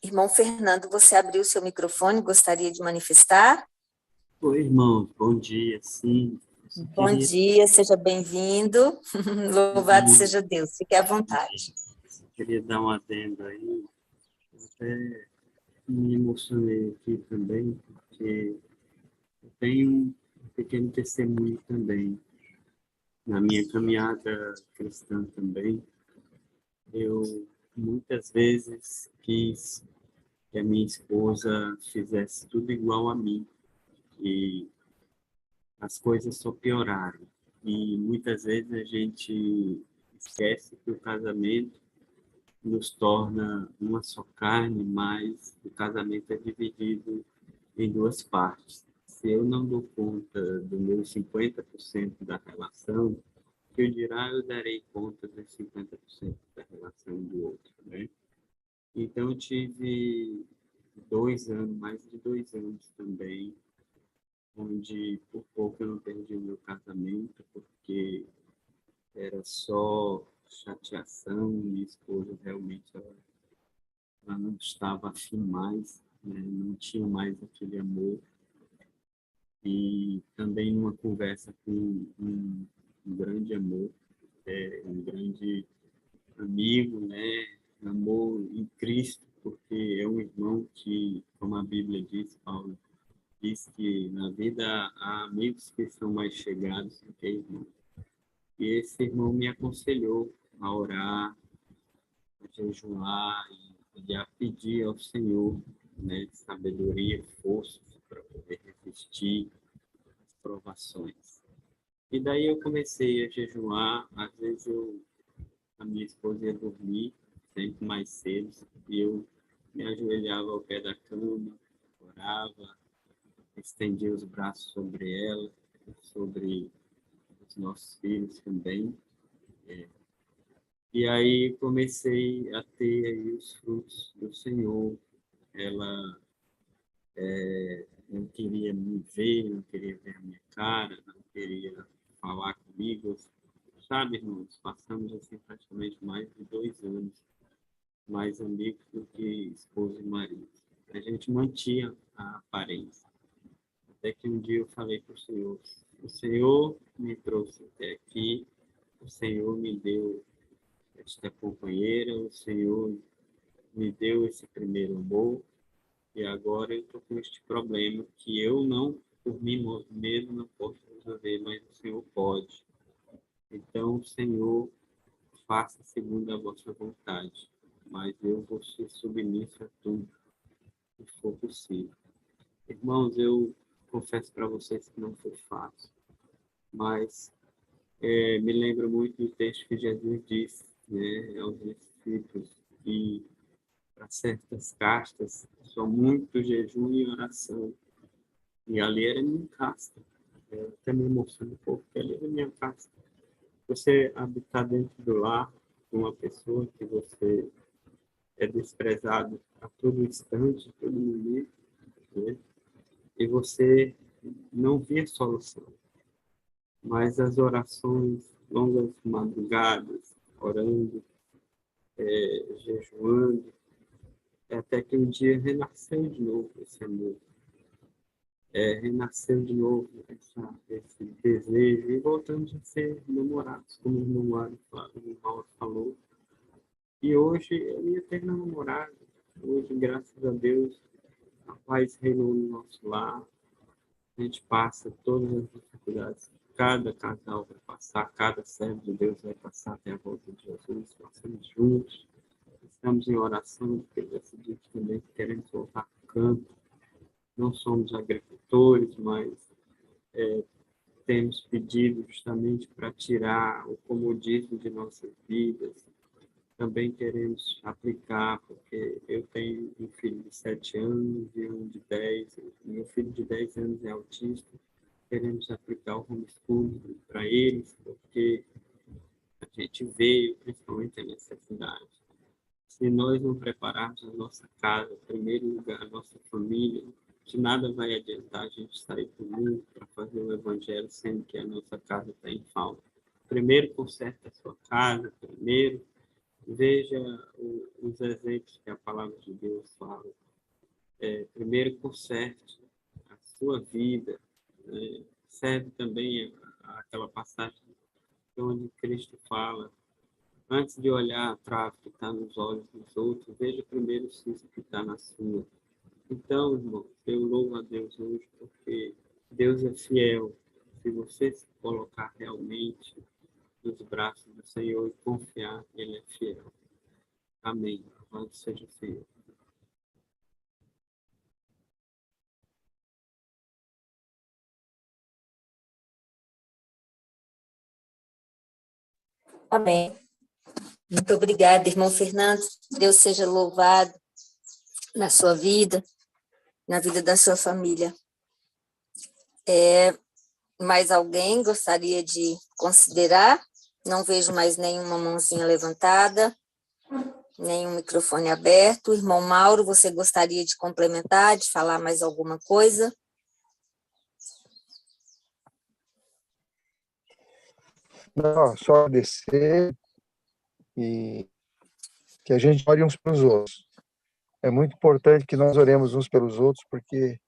Irmão Fernando, você abriu seu microfone, gostaria de manifestar? Oi, irmão, bom dia, sim. Bom dia, seja bem-vindo. Louvado seja Deus, fique à vontade. Queria dar um adendo aí. Eu até me emocionei aqui também, porque eu tenho um pequeno testemunho também. Na minha caminhada cristã também, eu muitas vezes quis que a minha esposa fizesse tudo igual a mim, e as coisas só pioraram. E muitas vezes a gente esquece que o casamento nos torna uma só carne, mas o casamento é dividido em duas partes. Se eu não dou conta do meu 50% da relação, que eu dirá, eu darei conta dos 50% da relação do outro, né? Então, eu tive 2 anos, mais de 2 anos também, onde por pouco eu não perdi o meu casamento, porque era só chateação, minha esposa realmente ela não estava afim mais, né? Não tinha mais aquele amor. E também numa conversa com um grande amor, um grande amigo, né? Amor em Cristo, porque é um irmão que, como a Bíblia diz, Paulo diz que na vida há amigos que são mais chegados do que irmãos. E esse irmão me aconselhou a orar, a jejuar e a pedir ao Senhor, né, sabedoria, força para poder resistir às provações. E daí eu comecei a jejuar, às vezes a minha esposa ia dormir sempre mais cedo, e eu me ajoelhava ao pé da cama, orava, estendia os braços sobre ela, sobre os nossos filhos também. E aí comecei a ter aí os frutos do Senhor. Ela não queria me ver, não queria ver a minha cara, não queria falar comigo. Sabe, irmãos, passamos assim praticamente mais de 2 anos mais amigos do que esposo e marido. A gente mantinha a aparência. Até que um dia eu falei para o Senhor me trouxe até aqui, o Senhor me deu esta companheira, o Senhor me deu esse primeiro amor, e agora eu estou com este problema que eu não, por mim mesmo, não posso resolver, mas o Senhor pode. Então, Senhor, faça segundo a vossa vontade, mas eu vou ser submisso a tudo que for possível. Irmãos, eu confesso para vocês que não foi fácil, mas me lembro muito do texto que Jesus disse, né, aos discípulos, que para certas castas só muito jejum e oração. E ali era minha casta. Eu até me emociono um pouco, porque ali era minha casta. Você habitar dentro do lar de uma pessoa que você é desprezado a todo instante, a todo momento, né? E você não vê solução. Mas as orações, longas madrugadas, orando, jejuando, até que um dia renasceu de novo esse amor. Renasceu de novo esse desejo e voltamos a ser namorados, como o irmão Mauro falou. E hoje é minha eterna namorada. Hoje, graças a Deus, a paz reinou no nosso lar. A gente passa todas as dificuldades que cada casal vai passar, cada servo de Deus vai passar até a volta de Jesus. Passamos juntos, estamos em oração, porque decidimos também que queremos voltar para o campo. Não somos agricultores, mas temos pedido justamente para tirar o comodismo de nossas vidas. Também queremos aplicar, porque eu tenho um filho de 7 anos e um de 10. Meu filho de 10 anos é autista. Queremos aplicar o homeschooling para eles, porque a gente vê principalmente a necessidade. Se nós não prepararmos a nossa casa, em primeiro lugar, a nossa família, de nada vai adiantar a gente sair do mundo para fazer o evangelho, sendo que a nossa casa está em falta. Primeiro, conserte a sua casa, primeiro, veja os exemplos que a palavra de Deus fala. Primeiro, conserte a sua vida. Serve também aquela passagem onde Cristo fala: antes de olhar a trave que está nos olhos dos outros, veja primeiro o cisco que está na sua. Então, irmão, eu louvo a Deus hoje, porque Deus é fiel. Se você se colocar realmente nos braços do Senhor e confiar, Ele é fiel. Amém. Louvado seja o Senhor. Amém. Muito obrigada, irmão Fernando. Deus seja louvado na sua vida, na vida da sua família. Mais alguém gostaria de considerar? Não vejo mais nenhuma mãozinha levantada, nenhum microfone aberto. Irmão Mauro, você gostaria de complementar, de falar mais alguma coisa? Não, só descer e que a gente ore uns pelos outros. É muito importante que nós oremos uns pelos outros, porque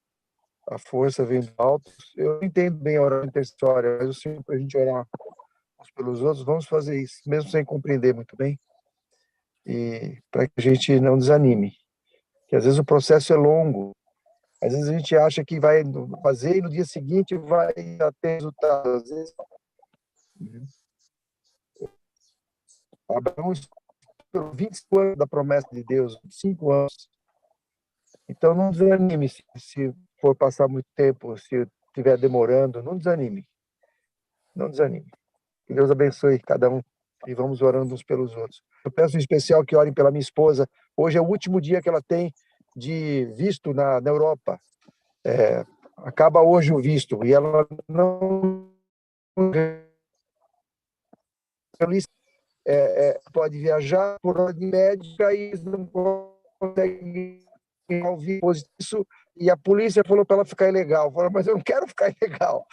a força vem do alto. Eu não entendo bem a oração intercessória, mas o Senhor, para a gente orar uns pelos outros, vamos fazer isso, mesmo sem compreender muito bem, e para que a gente não desanime. Que às vezes o processo é longo, às vezes a gente acha que vai fazer e no dia seguinte vai ter resultado. Às vezes, Abraão esperou 25 anos da promessa de Deus, 25 anos. Então não desanime se for passar muito tempo, se estiver demorando, não desanime. Não desanime. Que Deus abençoe cada um e vamos orando uns pelos outros. Eu peço em especial que orem pela minha esposa. Hoje é o último dia que ela tem de visto na Europa. Acaba hoje o visto e ela não pode viajar por ordem médica e não consegue ouvir isso, e a polícia falou para ela ficar ilegal. Falou, mas eu não quero ficar ilegal.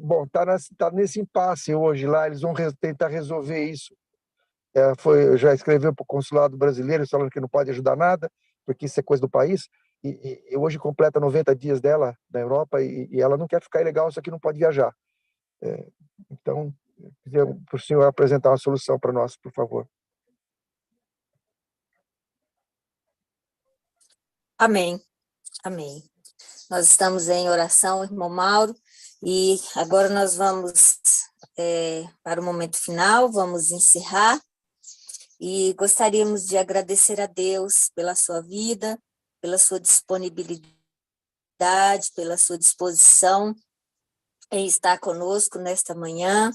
Bom, tá nesse impasse hoje lá, eles vão tentar resolver isso. Já escreveu para o consulado brasileiro falando que não pode ajudar nada, porque isso é coisa do país, e hoje completa 90 dias dela na Europa, e ela não quer ficar ilegal, só que não pode viajar. Então, para o senhor apresentar uma solução para nós, por favor. Amém. Amém. Nós estamos em oração, irmão Mauro, e agora nós vamos para o momento final, vamos encerrar, e gostaríamos de agradecer a Deus pela sua vida, pela sua disponibilidade, pela sua disposição em estar conosco nesta manhã.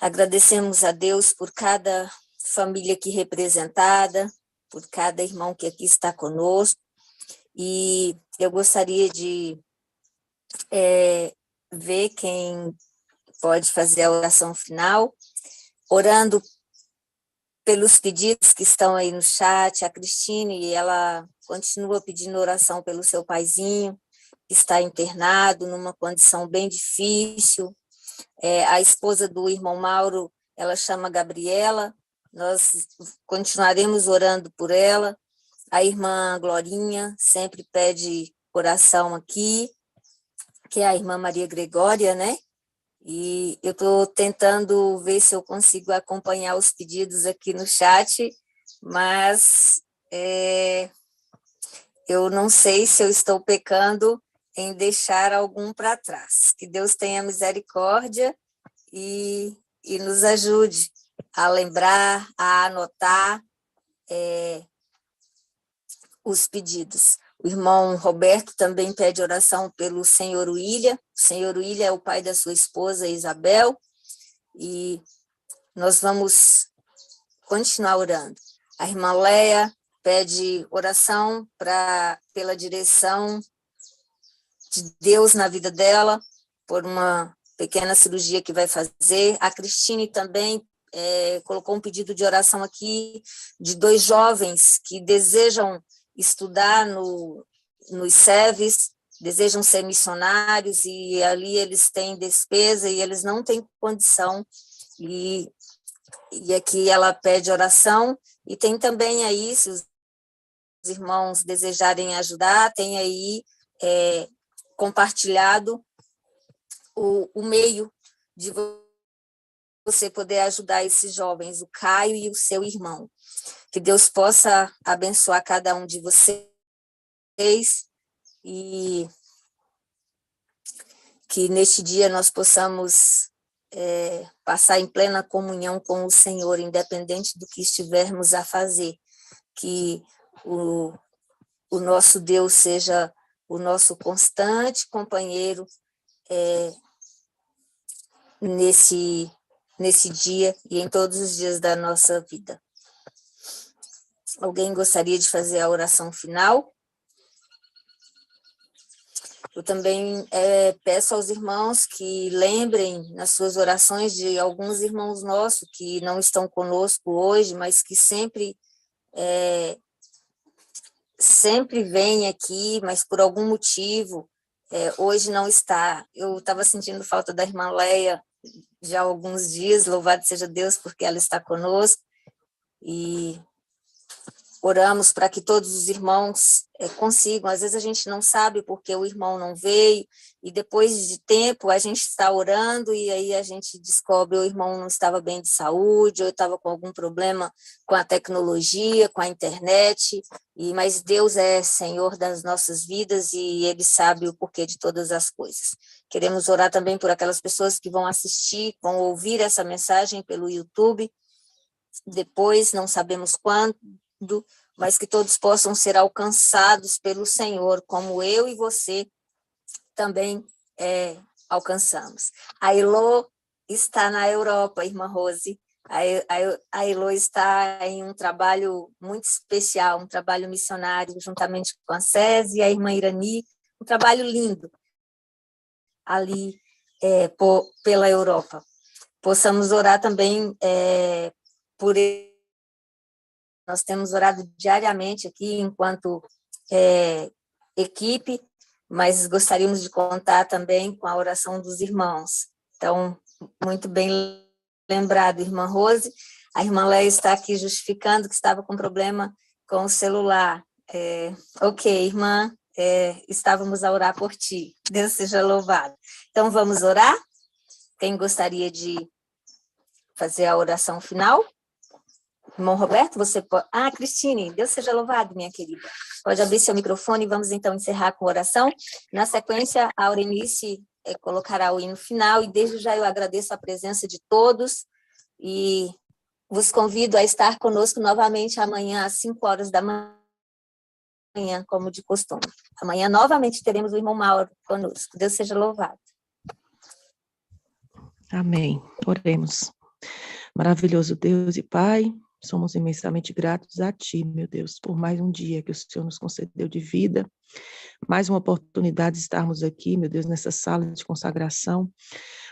Agradecemos a Deus por cada família aqui representada, por cada irmão que aqui está conosco, e eu gostaria de ver quem pode fazer a oração final, orando pelos pedidos que estão aí no chat. A Cristine, ela continua pedindo oração pelo seu paizinho, que está internado numa condição bem difícil. A esposa do irmão Mauro, ela chama Gabriela, nós continuaremos orando por ela. A irmã Glorinha sempre pede oração aqui, que é a irmã Maria Gregória, né? E eu estou tentando ver se eu consigo acompanhar os pedidos aqui no chat, mas eu não sei se eu estou pecando em deixar algum para trás. Que Deus tenha misericórdia e nos ajude a lembrar, a anotar os pedidos. O irmão Roberto também pede oração pelo senhor William. O senhor William é o pai da sua esposa Isabel, e nós vamos continuar orando. A irmã Leia pede oração pela direção de Deus na vida dela, por uma pequena cirurgia que vai fazer. A Cristine também colocou um pedido de oração aqui de 2 jovens que desejam estudar nos SEVES, desejam ser missionários, e ali eles têm despesa e eles não têm condição, e aqui ela pede oração. E tem também aí, se os irmãos desejarem ajudar, tem aí compartilhado o meio de você poder ajudar esses jovens, o Caio e o seu irmão. Que Deus possa abençoar cada um de vocês e que neste dia nós possamos passar em plena comunhão com o Senhor, independente do que estivermos a fazer. Que o nosso Deus seja o nosso constante companheiro nesse dia e em todos os dias da nossa vida. Alguém gostaria de fazer a oração final? Eu também peço aos irmãos que lembrem nas suas orações de alguns irmãos nossos que não estão conosco hoje, mas que sempre vêm aqui, mas por algum motivo hoje não está. Eu estava sentindo falta da irmã Leia já há alguns dias, louvado seja Deus, porque ela está conosco, e oramos para que todos os irmãos consigam. Às vezes a gente não sabe porque o irmão não veio, e depois de tempo a gente está orando e aí a gente descobre o irmão não estava bem de saúde, ou estava com algum problema com a tecnologia, com a internet, mas Deus é Senhor das nossas vidas e Ele sabe o porquê de todas as coisas. Queremos orar também por aquelas pessoas que vão assistir, vão ouvir essa mensagem pelo YouTube, depois, não sabemos quando, mas que todos possam ser alcançados pelo Senhor, como eu e você também alcançamos. A Elô está na Europa, irmã Rose. A Elô está em um trabalho muito especial, um trabalho missionário, juntamente com a SESI e a irmã Irani, um trabalho lindo ali pela Europa. Possamos orar também por ele. Nós temos orado diariamente aqui enquanto equipe, mas gostaríamos de contar também com a oração dos irmãos. Então, muito bem lembrado, irmã Rose. A irmã Léia está aqui justificando que estava com problema com o celular. Ok, irmã, estávamos a orar por ti. Deus seja louvado. Então, vamos orar? Quem gostaria de fazer a oração final? Irmão Roberto, você pode... Cristine, Deus seja louvado, minha querida. Pode abrir seu microfone e vamos então encerrar com oração. Na sequência, a Aurenice colocará o hino final e desde já eu agradeço a presença de todos e vos convido a estar conosco novamente amanhã às 5h da manhã, como de costume. Amanhã novamente teremos o irmão Mauro conosco. Deus seja louvado. Amém. Oremos. Maravilhoso Deus e Pai, somos imensamente gratos a Ti, meu Deus, por mais um dia que o Senhor nos concedeu de vida, mais uma oportunidade de estarmos aqui, meu Deus, nessa sala de consagração,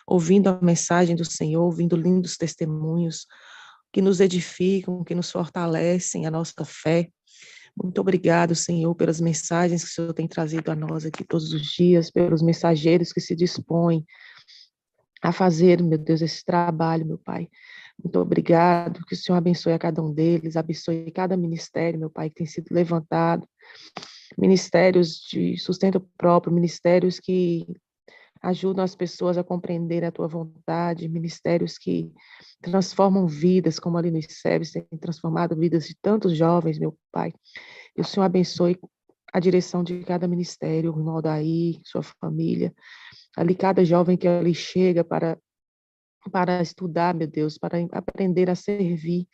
ouvindo a mensagem do Senhor, ouvindo lindos testemunhos que nos edificam, que nos fortalecem a nossa fé. Muito obrigado, Senhor, pelas mensagens que o Senhor tem trazido a nós aqui todos os dias, pelos mensageiros que se dispõem a fazer, meu Deus, esse trabalho, meu Pai. Muito obrigado, que o Senhor abençoe a cada um deles, abençoe cada ministério, meu Pai, que tem sido levantado, ministérios de sustento próprio, ministérios que ajudam as pessoas a compreender a Tua vontade, ministérios que transformam vidas, como ali no ICEBS tem transformado vidas de tantos jovens, meu Pai. E o Senhor abençoe a direção de cada ministério, o irmão Daí, sua família, ali cada jovem que ali chega para estudar, meu Deus, para aprender a servir,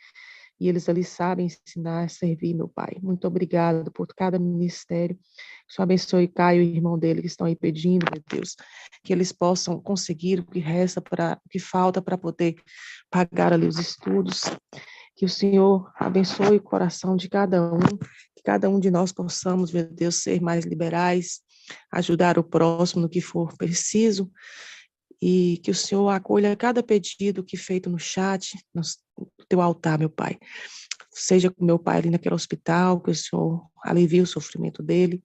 e eles ali sabem ensinar a servir, meu Pai. Muito obrigado por cada ministério. Que o Senhor abençoe Caio e o irmão dele que estão aí pedindo, meu Deus, que eles possam conseguir o que resta, o que falta para poder pagar ali os estudos. Que o Senhor abençoe o coração de cada um, que cada um de nós possamos, meu Deus, ser mais liberais, ajudar o próximo no que for preciso, e que o Senhor acolha cada pedido que feito no chat, no teu altar, meu Pai. Seja com meu pai ali naquele hospital, que o Senhor alivie o sofrimento dele,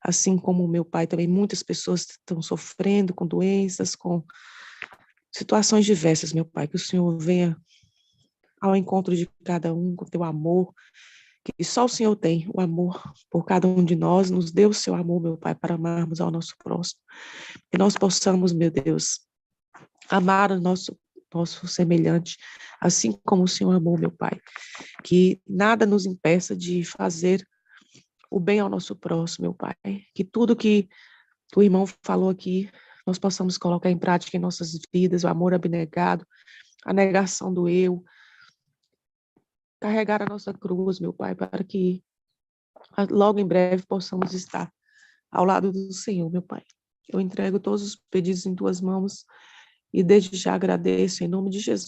assim como o meu pai também, muitas pessoas estão sofrendo com doenças, com situações diversas, meu Pai, que o Senhor venha ao encontro de cada um com teu amor, que só o Senhor tem, o amor por cada um de nós, nos dê o seu amor, meu Pai, para amarmos ao nosso próximo, que nós possamos, meu Deus, amar o nosso semelhante, assim como o Senhor amou, meu Pai, que nada nos impeça de fazer o bem ao nosso próximo, meu Pai, que tudo que o irmão falou aqui, nós possamos colocar em prática em nossas vidas, o amor abnegado, a negação do eu, carregar a nossa cruz, meu Pai, para que logo em breve possamos estar ao lado do Senhor, meu Pai. Eu entrego todos os pedidos em tuas mãos e desde já agradeço em nome de Jesus.